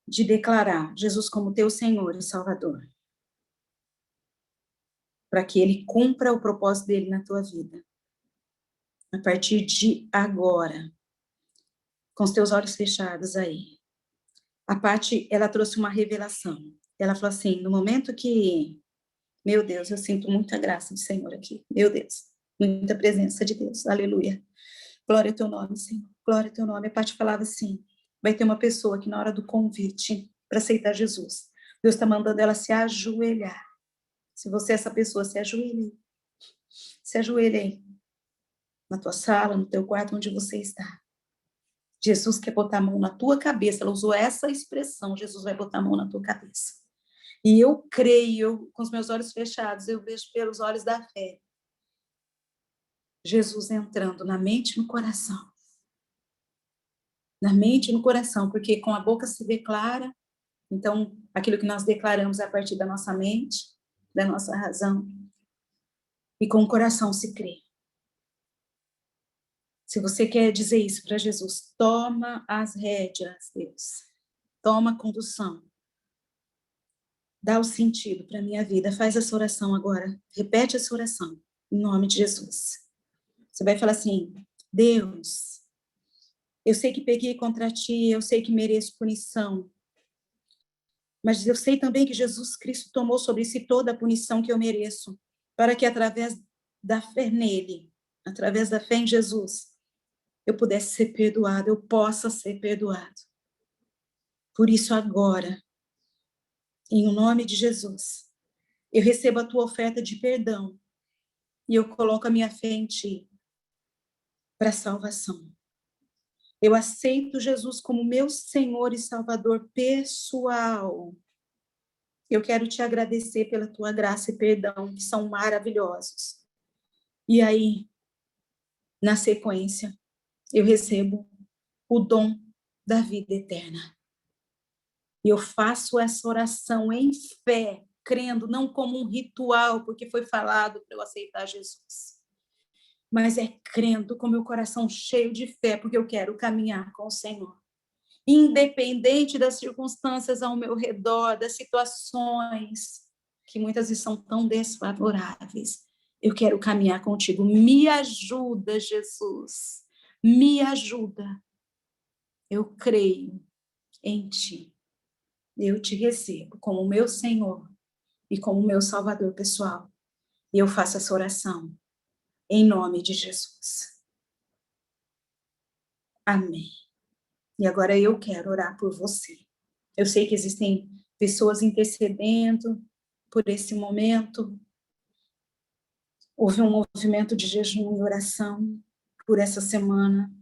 de declarar Jesus como teu Senhor e Salvador, para que Ele cumpra o propósito dele na tua vida, a partir de agora, com os teus olhos fechados aí, a Paty, ela trouxe uma revelação. Ela falou assim, no momento que, meu Deus, eu sinto muita graça do Senhor aqui, meu Deus, muita presença de Deus, aleluia. Glória ao teu nome, Senhor. Glória ao teu nome. A Paty falava assim, vai ter uma pessoa que na hora do convite para aceitar Jesus, Deus está mandando ela se ajoelhar. Se você é essa pessoa, se ajoelhe. Se ajoelhe aí. Na tua sala, no teu quarto, onde você está. Jesus quer botar a mão na tua cabeça. Ela usou essa expressão, Jesus vai botar a mão na tua cabeça. E eu creio, com os meus olhos fechados, eu vejo pelos olhos da fé, Jesus entrando na mente e no coração. Na mente e no coração, porque com a boca se declara, então aquilo que nós declaramos é a partir da nossa mente, da nossa razão, e com o coração se crê. Se você quer dizer isso para Jesus, toma as rédeas, Deus, toma a condução, dá o sentido para a minha vida, faz essa oração agora, repete essa oração, em nome de Jesus. Você vai falar assim, Deus, eu sei que pequei contra Ti, eu sei que mereço punição, mas eu sei também que Jesus Cristo tomou sobre si toda a punição que eu mereço, para que através da fé nele, através da fé em Jesus, eu pudesse ser perdoado, eu possa ser perdoado. Por isso agora, em nome de Jesus, eu recebo a tua oferta de perdão e eu coloco a minha fé em Ti para salvação. Eu aceito Jesus como meu Senhor e Salvador pessoal. Eu quero Te agradecer pela Tua graça e perdão, que são maravilhosos. E aí, na sequência, eu recebo o dom da vida eterna. E eu faço essa oração em fé, crendo, não como um ritual, porque foi falado para eu aceitar Jesus, mas é crendo com meu coração cheio de fé, porque eu quero caminhar com o Senhor. Independente das circunstâncias ao meu redor, das situações que muitas vezes são tão desfavoráveis, eu quero caminhar contigo. Me ajuda, Jesus. Me ajuda. Eu creio em Ti. Eu Te recebo como meu Senhor e como meu Salvador pessoal. E eu faço essa oração em nome de Jesus. Amém. E agora eu quero orar por você. Eu sei que existem pessoas intercedendo por esse momento. Houve um movimento de jejum e oração por essa semana,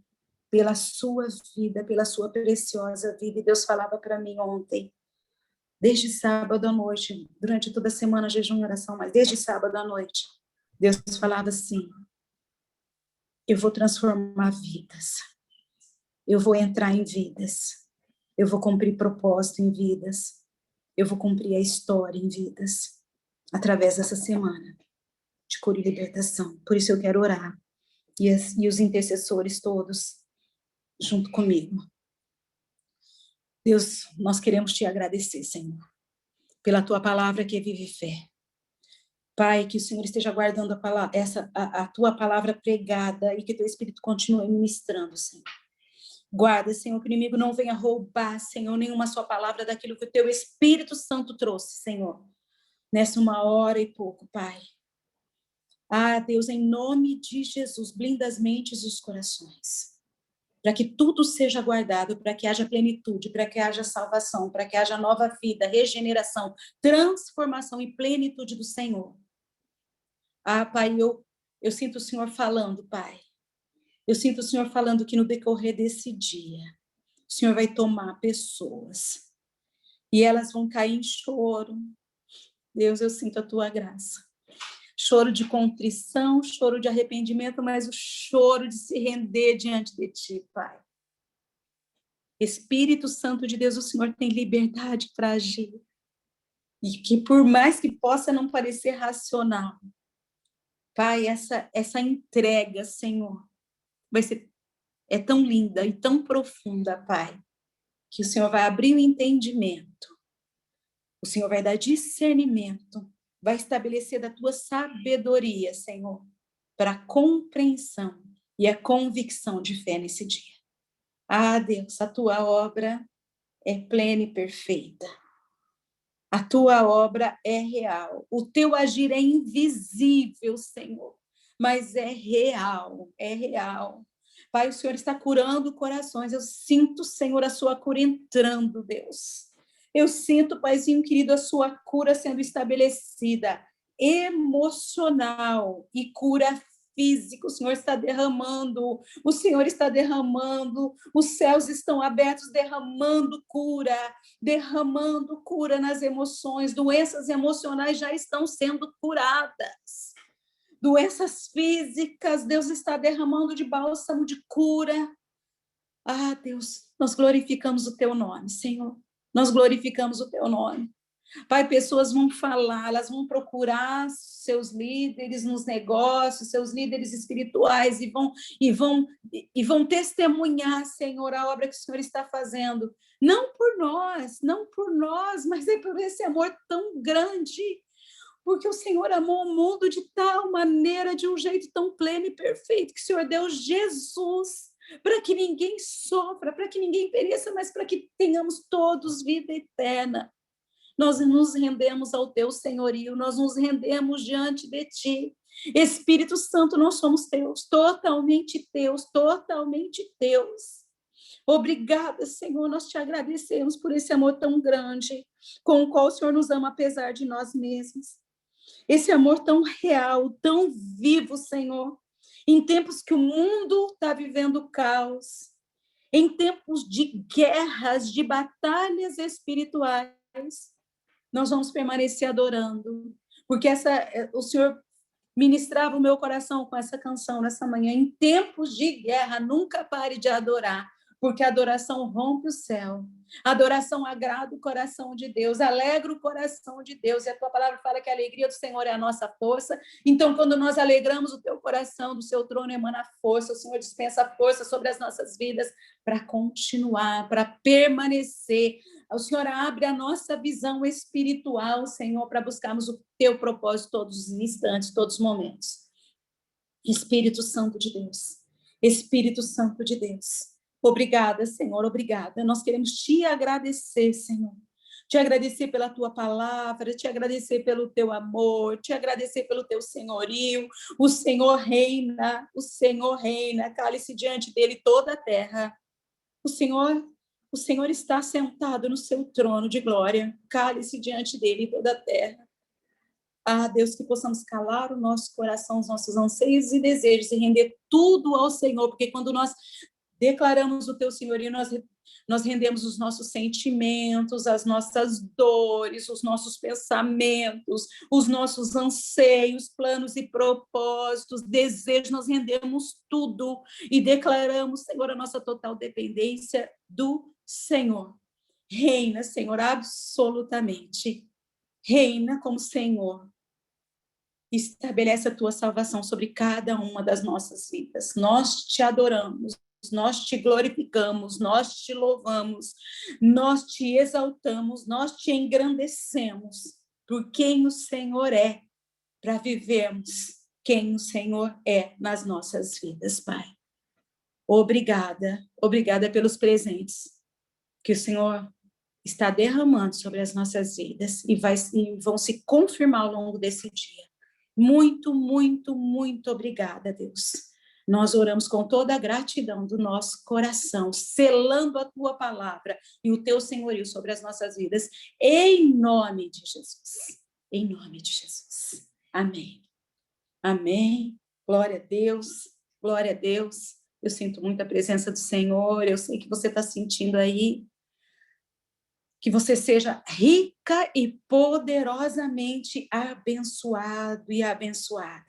pela sua vida, pela sua preciosa vida. E Deus falava para mim ontem, desde sábado à noite, durante toda a semana, jejum e oração, mas desde sábado à noite, Deus falava assim, eu vou transformar vidas, eu vou entrar em vidas, eu vou cumprir propósito em vidas, eu vou cumprir a história em vidas, através dessa semana de cura e libertação. Por isso eu quero orar. E os intercessores todos junto comigo. Deus, nós queremos te agradecer, Senhor, pela tua palavra que é vive e fé. Pai, que o Senhor esteja guardando a tua palavra pregada e que teu Espírito continue ministrando, Senhor. Guarda, Senhor, que o inimigo não venha roubar, Senhor, nenhuma sua palavra daquilo que o teu Espírito Santo trouxe, Senhor, nessa 1 hora e pouco, Pai. Ah, Deus, em nome de Jesus, blinda as mentes e os corações, para que tudo seja guardado, para que haja plenitude, para que haja salvação, para que haja nova vida, regeneração, transformação e plenitude do Senhor. Ah, Pai, eu sinto o Senhor falando, Pai. Eu sinto o Senhor falando que no decorrer desse dia, o Senhor vai tomar pessoas e elas vão cair em choro. Deus, eu sinto a tua graça. Choro de contrição, choro de arrependimento, mas o choro de se render diante de ti, Pai. Espírito Santo de Deus, o Senhor tem liberdade para agir. E que por mais que possa não parecer racional, Pai, essa entrega, Senhor, é tão linda e tão profunda, Pai, que o Senhor vai abrir o entendimento, o Senhor vai dar discernimento, vai estabelecer da tua sabedoria, Senhor, para a compreensão e a convicção de fé nesse dia. Ah, Deus, a tua obra é plena e perfeita. A tua obra é real. O teu agir é invisível, Senhor, mas é real, é real. Pai, o Senhor está curando corações. Eu sinto, Senhor, a sua cura entrando, Deus. Eu sinto, Paizinho querido, a sua cura sendo estabelecida, emocional e cura física. O Senhor está derramando, o Senhor está derramando, os céus estão abertos, derramando cura nas emoções. Doenças emocionais já estão sendo curadas. Doenças físicas, Deus está derramando de bálsamo de cura. Ah, Deus, nós glorificamos o teu nome, Senhor. Nós glorificamos o teu nome. Pai, pessoas vão falar, elas vão procurar seus líderes nos negócios, seus líderes espirituais e vão testemunhar, Senhor, a obra que o Senhor está fazendo. Não por nós, mas é por esse amor tão grande, porque o Senhor amou o mundo de tal maneira, de um jeito tão pleno e perfeito, que o Senhor deu Jesus para que ninguém sofra, para que ninguém pereça, mas para que tenhamos todos vida eterna. Nós nos rendemos ao teu senhorio, nós nos rendemos diante de ti. Espírito Santo, nós somos teus, totalmente teus, totalmente teus. Obrigada, Senhor, nós te agradecemos por esse amor tão grande, com o qual o Senhor nos ama apesar de nós mesmos. Esse amor tão real, tão vivo, Senhor, em tempos que o mundo está vivendo caos, em tempos de guerras, de batalhas espirituais, nós vamos permanecer adorando, porque o Senhor ministrava o meu coração com essa canção nessa manhã. Em tempos de guerra, nunca pare de adorar, porque a adoração rompe o céu. A adoração agrada o coração de Deus, alegra o coração de Deus. E a tua palavra fala que a alegria do Senhor é a nossa força. Então, quando nós alegramos o teu coração, do seu trono emana força. O Senhor dispensa força sobre as nossas vidas para continuar, para permanecer. O Senhor abre a nossa visão espiritual, Senhor, para buscarmos o teu propósito todos os instantes, todos os momentos. Espírito Santo de Deus, Espírito Santo de Deus, obrigada, Senhor, obrigada. Nós queremos te agradecer, Senhor. Te agradecer pela tua palavra, te agradecer pelo teu amor, te agradecer pelo teu senhorio. O Senhor reina, cale-se diante dele toda a terra. O Senhor está sentado no seu trono de glória, cale-se diante dele toda a terra. Ah, Deus, que possamos calar o nosso coração, os nossos anseios e desejos e render tudo ao Senhor, porque quando nós declaramos o teu senhorio, nós rendemos os nossos sentimentos, as nossas dores, os nossos pensamentos, os nossos anseios, planos e propósitos, desejos, nós rendemos tudo e declaramos, Senhor, a nossa total dependência do Senhor. Reina, Senhor, absolutamente. Reina como Senhor. estabelece a tua salvação sobre cada uma das nossas vidas. Nós te adoramos, nós te glorificamos, nós te louvamos, nós te exaltamos, nós te engrandecemos por quem o Senhor é, para vivermos quem o Senhor é nas nossas vidas, Pai. Obrigada, obrigada pelos presentes que o Senhor está derramando sobre as nossas vidas e vão se confirmar ao longo desse dia. Muito, muito, muito obrigada, Deus. Nós oramos com toda a gratidão do nosso coração, selando a tua palavra e o teu senhorio sobre as nossas vidas, em nome de Jesus. Em nome de Jesus. Amém. Amém. Glória a Deus. Glória a Deus. Eu sinto muito a presença do Senhor. Eu sei que você está sentindo aí. Que você seja rica e poderosamente abençoado e abençoada.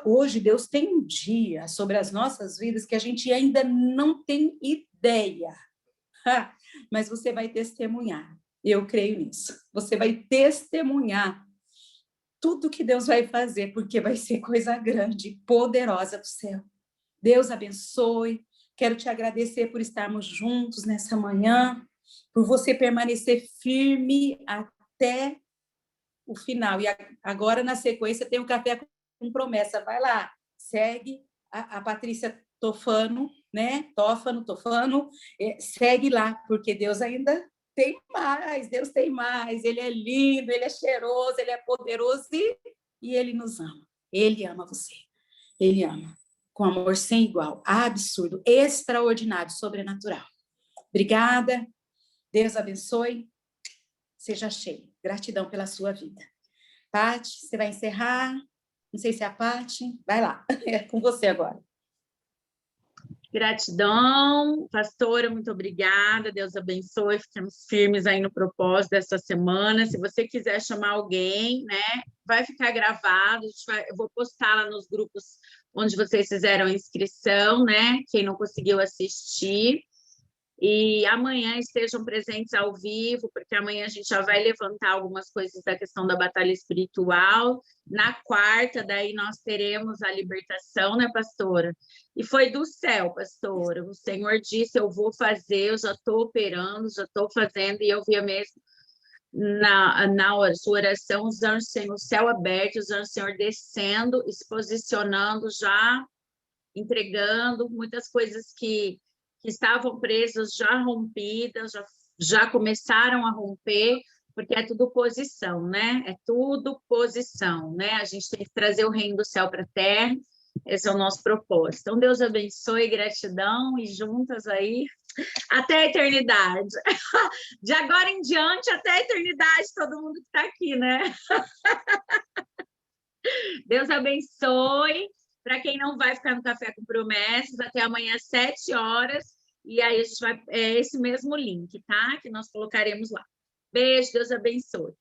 Hoje Deus tem um dia sobre as nossas vidas que a gente ainda não tem ideia, mas você vai testemunhar, eu creio nisso. Você vai testemunhar tudo que Deus vai fazer, porque vai ser coisa grande, poderosa do céu. Deus abençoe. Quero te agradecer por estarmos juntos nessa manhã, por você permanecer firme até o final. E agora, na sequência, tem o Café com Promessa. Vai lá, segue a Patrícia Tofano, né? Tofano, segue lá, porque Deus ainda tem mais, Deus tem mais. Ele é lindo, ele é cheiroso, ele é poderoso e ele nos ama. Ele ama você, ele ama. Com amor sem igual, absurdo, extraordinário, sobrenatural. Obrigada, Deus abençoe, seja cheio. Gratidão pela sua vida. Pati, você vai encerrar? Não sei se é a Pati. Vai lá, é com você agora. Gratidão, pastora, muito obrigada, Deus abençoe, ficamos firmes aí no propósito dessa semana. Se você quiser chamar alguém, né, vai ficar gravado, eu vou postar lá nos grupos onde vocês fizeram a inscrição, né, quem não conseguiu assistir. E amanhã estejam presentes ao vivo, porque amanhã a gente já vai levantar algumas coisas da questão da batalha espiritual. Na quarta, daí nós teremos a libertação, né, pastora? E foi do céu, pastora. O Senhor disse, eu vou fazer, eu já estou operando, já estou fazendo, e eu via mesmo na sua oração, os anjos, o céu aberto, os anjos do Senhor descendo, se posicionando, já entregando muitas coisas que estavam presas, já rompidas, já começaram a romper, porque é tudo posição, né? É tudo posição, né? A gente tem que trazer o reino do céu para a terra, esse é o nosso propósito. Então, Deus abençoe, gratidão, e juntas aí, até a eternidade. De agora em diante, até a eternidade, todo mundo que está aqui, né? Deus abençoe. Para quem não vai ficar no Café com Promessas, até amanhã às 7 horas, e aí a gente vai, esse mesmo link, tá? Que nós colocaremos lá. Beijo, Deus abençoe.